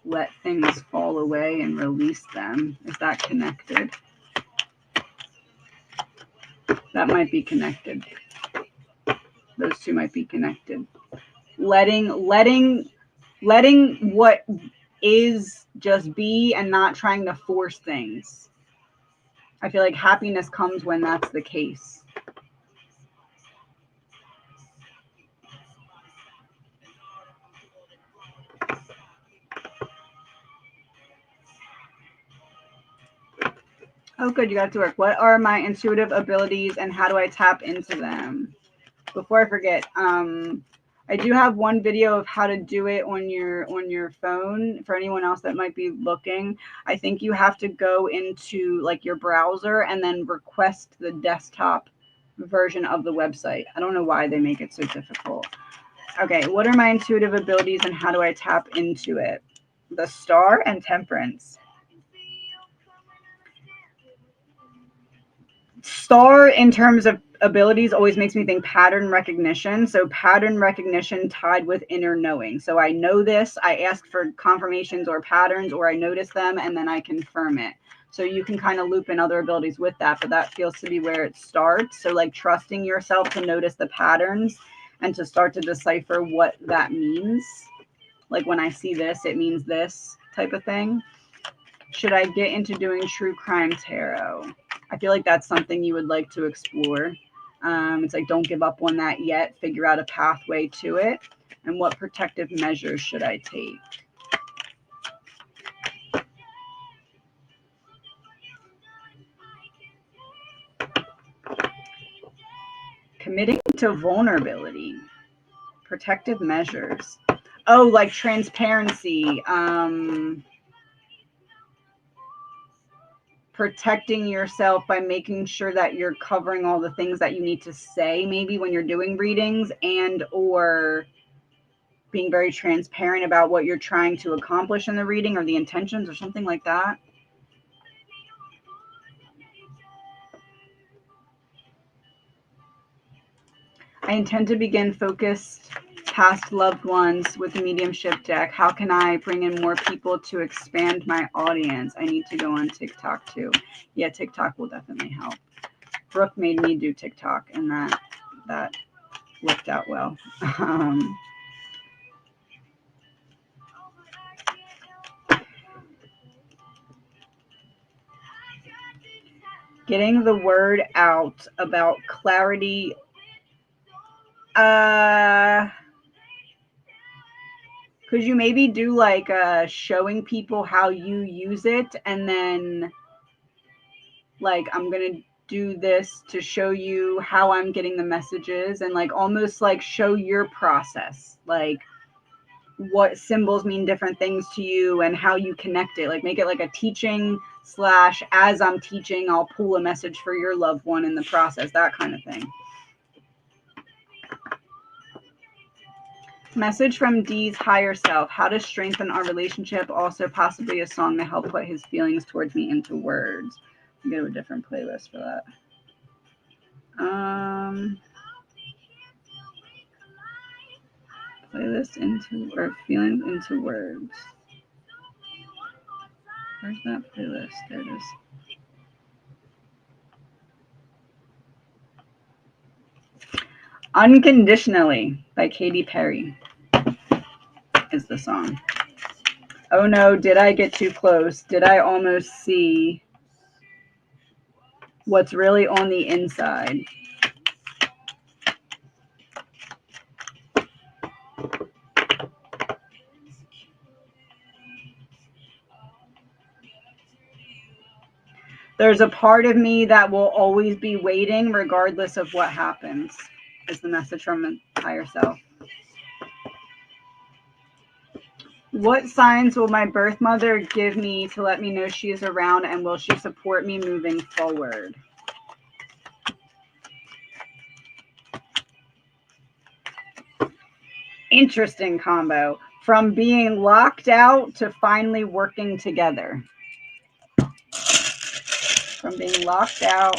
Let things fall away and release them. Is that connected? That might be connected. Those two might be connected. Letting what is just be, and not trying to force things. I feel like happiness comes when that's the case. Oh, good. You got to work. What are my intuitive abilities and how do I tap into them? Before I forget, I do have one video of how to do it on your phone for anyone else that might be looking. I think you have to go into like your browser and then request the desktop version of the website. I don't know why they make it so difficult. Okay, what are my intuitive abilities and how do I tap into it? The Star and Temperance. Star in terms of abilities always makes me think pattern recognition. So pattern recognition tied with inner knowing. So I know this, I ask for confirmations or patterns, or I notice them and then I confirm it. So you can kind of loop in other abilities with that, but that feels to be where it starts. So like trusting yourself to notice the patterns and to start to decipher what that means. Like when I see this, it means this type of thing. Should I get into doing true crime tarot? I feel like that's something you would like to explore. It's like, don't give up on that yet. Figure out a pathway to it. And what protective measures should I take? Committing to vulnerability. Protective measures. Oh, like transparency. Protecting yourself by making sure that you're covering all the things that you need to say maybe when you're doing readings, and or being very transparent about what you're trying to accomplish in the reading or the intentions or something like that. I intend to begin focused past loved ones with the mediumship deck. How can I bring in more people to expand my audience? I need to go on TikTok too. Yeah, TikTok will definitely help. Brooke made me do TikTok, and that worked out well. Getting the word out about clarity. Could you maybe do like showing people how you use it, and then like, I'm gonna do this to show you how I'm getting the messages, and like almost like show your process, like what symbols mean different things to you and how you connect it. Like make it like a teaching / as I'm teaching, I'll pull a message for your loved one in the process, that kind of thing. Message from Dee's higher self. How to strengthen our relationship. Also possibly a song to help put his feelings towards me into words. I'll go to a different playlist for that. Playlist into, or feelings into words. Where's that playlist? There it is. Unconditionally by Katy Perry is the song. Oh no, did I get too close? Did I almost see what's really on the inside? There's a part of me that will always be waiting regardless of what happens, is the message from the higher self. What signs will my birth mother give me to let me know she is around, and will she support me moving forward? Interesting combo. From being locked out to finally working together. From being locked out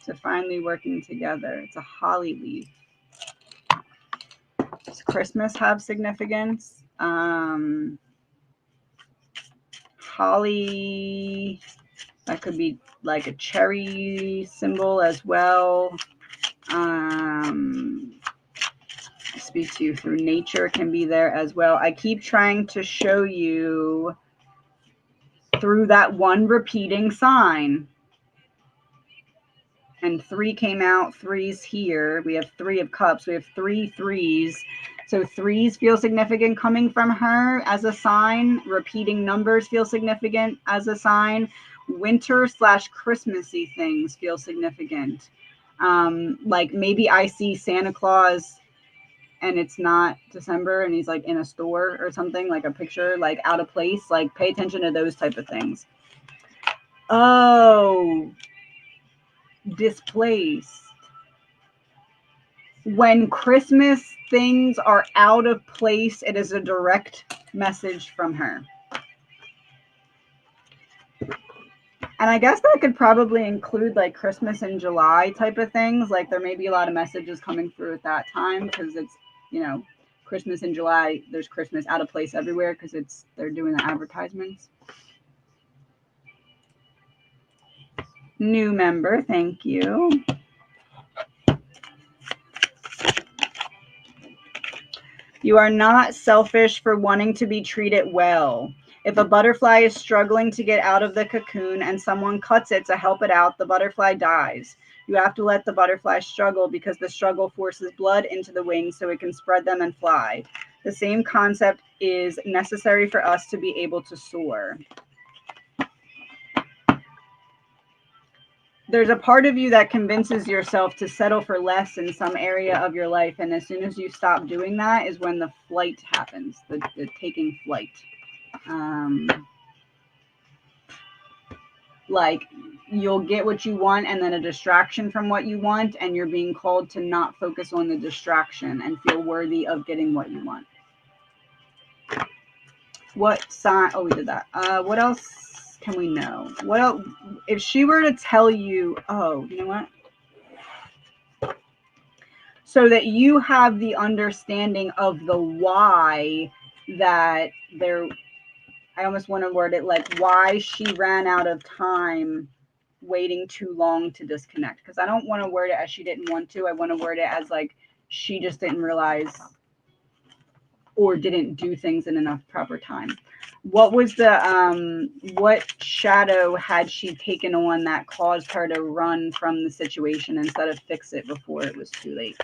to finally working together. It's a holly leaf. Does Christmas have significance? Holly, that could be like a cherry symbol as well. Speak to you through nature can be there as well. I keep trying to show you through that one repeating sign. And 3 came out, 3's here. We have 3 of cups. We have 3 threes. So 3s feel significant coming from her as a sign. Repeating numbers feel significant as a sign. Winter / Christmassy things feel significant. Like maybe I see Santa Claus and it's not December and he's like in a store or something, like a picture, like out of place. Like pay attention to those type of things. Oh, displaced. When Christmas things are out of place, it is a direct message from her. And I guess that could probably include like Christmas in July type of things. Like there may be a lot of messages coming through at that time because it's, you know, Christmas in July. There's Christmas out of place everywhere because they're doing the advertisements. New member, thank you. You are not selfish for wanting to be treated well. If a butterfly is struggling to get out of the cocoon and someone cuts it to help it out, the butterfly dies. You have to let the butterfly struggle because the struggle forces blood into the wings so it can spread them and fly. The same concept is necessary for us to be able to soar. There's a part of you that convinces yourself to settle for less in some area of your life, and as soon as you stop doing that is when the flight happens, the taking flight. Like you'll get what you want and then a distraction from what you want, and you're being called to not focus on the distraction and feel worthy of getting what you want. What sign? Oh, we did that. What else can we know? What else? If she were to tell you, oh, you know what? So that you have the understanding of the why that there, I almost want to word it like why she ran out of time waiting too long to disconnect. Because I don't want to word it as she didn't want to. I want to word it as like she just didn't realize or didn't do things in enough proper time. What was the what shadow had she taken on that caused her to run from the situation instead of fix it before it was too late?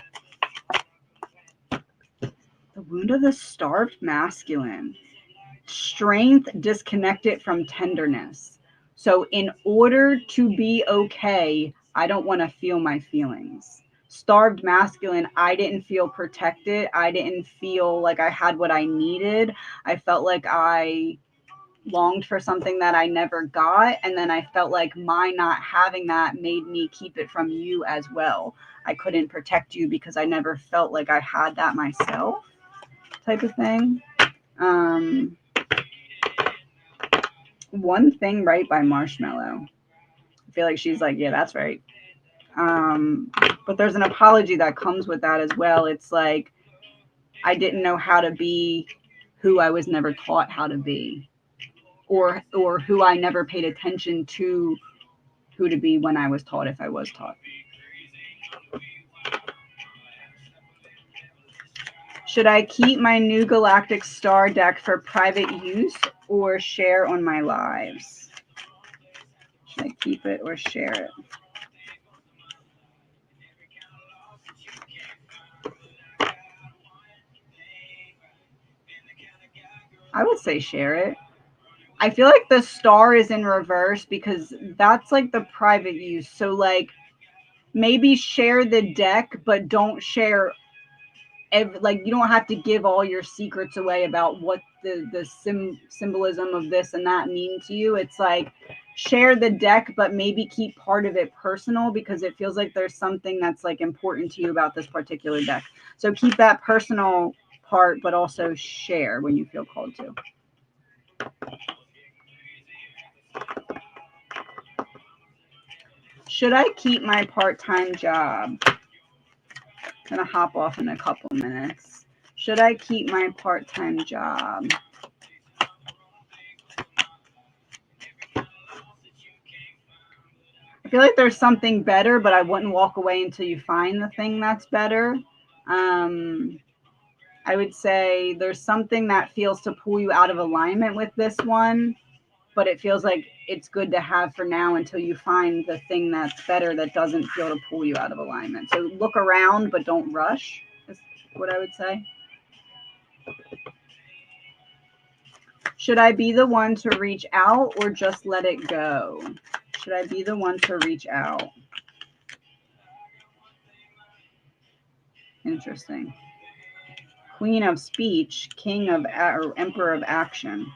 The wound of the starved masculine. Strength disconnected from tenderness. So in order to be okay, I don't want to feel my feelings. Starved masculine, I didn't feel protected. I didn't feel like I had what I needed. I felt like I longed for something that I never got. And then I felt like my not having that made me keep it from you as well. I couldn't protect you because I never felt like I had that myself, type of thing. One Thing Right by Marshmello. I feel like she's like, yeah, that's right. But there's an apology that comes with that as well. It's like, I didn't know how to be who I was never taught how to be, or who I never paid attention to who to be when I was taught, if I was taught. Should I keep my new Galactic Star deck for private use or share on my lives? Should I keep it or share it? I would say share it. I feel like the star is in reverse because that's like the private use. So like maybe share the deck, but don't share like you don't have to give all your secrets away about what the symbolism of this and that mean to you. It's like share the deck, but maybe keep part of it personal because it feels like there's something that's like important to you about this particular deck. So keep that personal part, but also share when you feel called to. Should I keep my part-time job? I'm gonna hop off in a couple minutes. Should I keep my part-time job? I feel like there's something better, but I wouldn't walk away until you find the thing that's better. I would say there's something that feels to pull you out of alignment with this one, but it feels like it's good to have for now until you find the thing that's better that doesn't feel to pull you out of alignment. So look around, but don't rush, is what I would say. Should I be the one to reach out or just let it go? Should I be the one to reach out? Interesting. Queen of Speech, King of or Emperor of Action.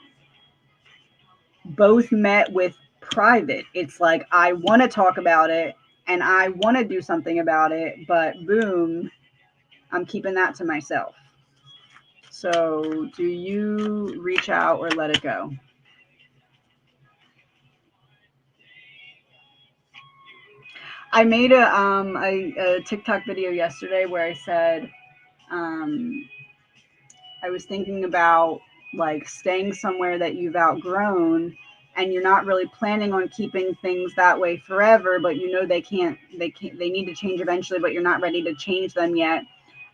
Both met with private. It's like I want to talk about it and I want to do something about it, but boom, I'm keeping that to myself. So, do you reach out or let it go? I made a TikTok video yesterday where I said I was thinking about like staying somewhere that you've outgrown and you're not really planning on keeping things that way forever, but you know they need to change eventually, but you're not ready to change them yet.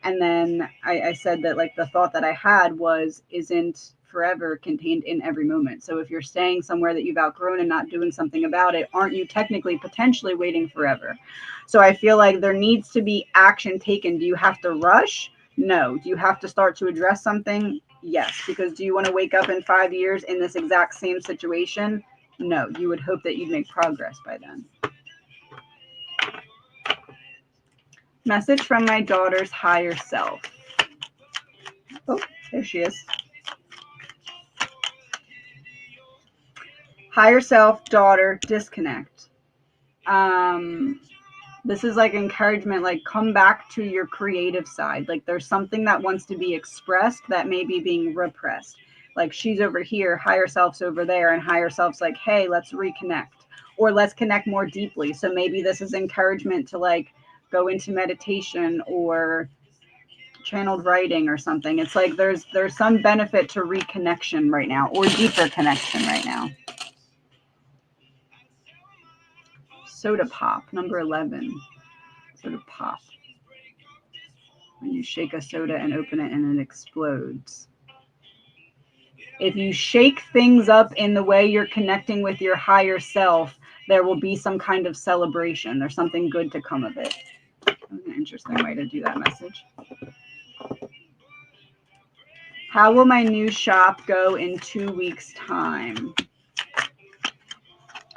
And then I said that, like, the thought that I had was, isn't forever contained in every moment? So if you're staying somewhere that you've outgrown and not doing something about it, aren't you technically potentially waiting forever? So I feel like there needs to be action taken. Do you have to rush? No. Do you have to start to address something? Yes. Because do you want to wake up in 5 years in this exact same situation? No. You would hope that you'd make progress by then. Message from my daughter's higher self. Oh, there she is. Higher self, daughter, disconnect. This is like encouragement, like come back to your creative side. Like there's something that wants to be expressed that may be being repressed. Like she's over here, higher self's over there, and higher self's like, hey, let's reconnect, or let's connect more deeply. So maybe this is encouragement to like go into meditation or channeled writing or something. It's like there's some benefit to reconnection right now, or deeper connection right now. Soda pop, number 11. Soda pop. When you shake a soda and open it and it explodes. If you shake things up in the way you're connecting with your higher self, there will be some kind of celebration. There's something good to come of it. That's an interesting way to do that message. How will my new shop go in 2 weeks' time?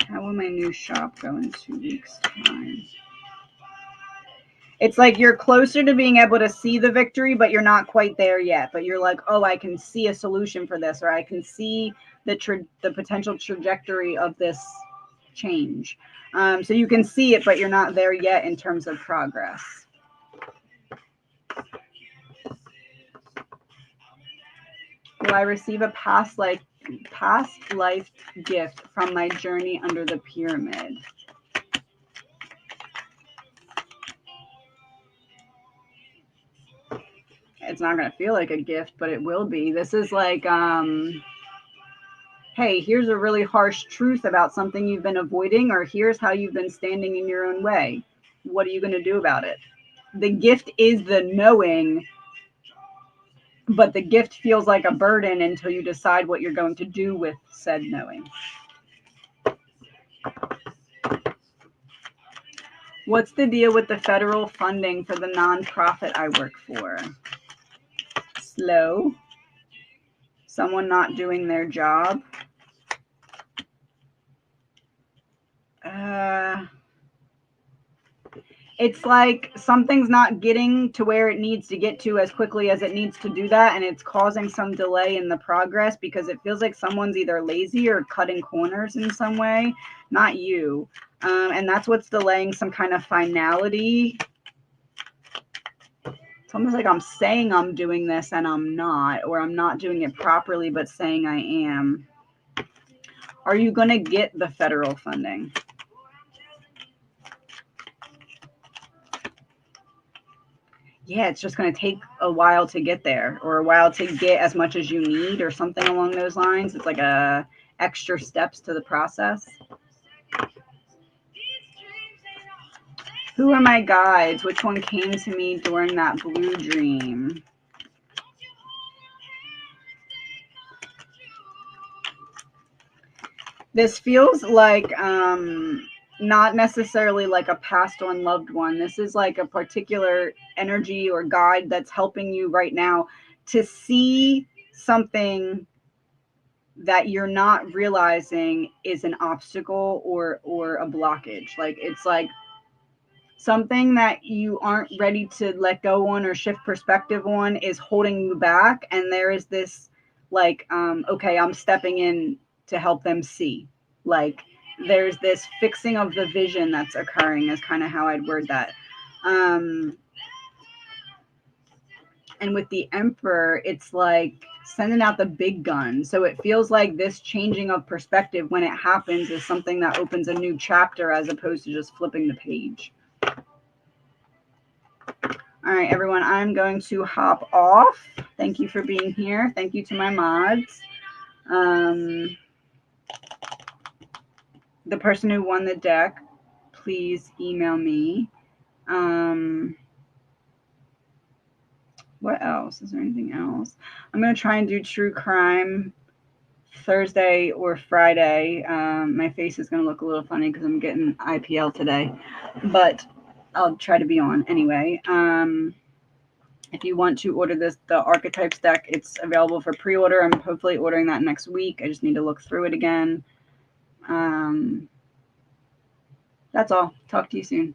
How will my new shop go in 2 weeks' time? It's like you're closer to being able to see the victory, but you're not quite there yet. But you're like, oh, I can see a solution for this, or I can see the potential trajectory of this change. So you can see it, but you're not there yet in terms of progress. Will I receive a past life gift from my journey under the pyramid? It's not going to feel like a gift, but it will be. This is like, hey, here's a really harsh truth about something you've been avoiding, or here's how you've been standing in your own way. What are you going to do about it? The gift is the knowing, but the gift feels like a burden until you decide what you're going to do with said knowing. What's the deal with the federal funding for the nonprofit I work for? Slow. Someone not doing their job. It's like something's not getting to where it needs to get to as quickly as it needs to do that, and it's causing some delay in the progress because it feels like someone's either lazy or cutting corners in some way, not you. And that's what's delaying some kind of finality. It's almost like I'm saying I'm doing this and I'm not, or I'm not doing it properly but saying I am. Are you going to get the federal funding? Yeah, it's just going to take a while to get there, or a while to get as much as you need, or something along those lines. It's like extra steps to the process. Who are my guides? Which one came to me during that blue dream? This feels like not necessarily like a passed on loved one. This is like a particular energy or guide that's helping you right now to see something that you're not realizing is an obstacle or a blockage. Like it's like something that you aren't ready to let go on or shift perspective on is holding you back. And there is this like, okay, I'm stepping in to help them see. Like there's this fixing of the vision that's occurring is kind of how I'd word that. And with the Emperor, it's like sending out the big gun. So it feels like this changing of perspective when it happens is something that opens a new chapter as opposed to just flipping the page. All right, everyone, I'm going to hop off. Thank you for being here. Thank you to my mods. the person who won the deck, please email me. What else? Is there anything else? I'm going to try and do true crime Thursday or Friday. My face is going to look a little funny because I'm getting IPL today, but I'll try to be on anyway. If you want to order the Archetypes deck, it's available for pre-order. I'm hopefully ordering that next week. I just need to look through it again. That's all. Talk to you soon.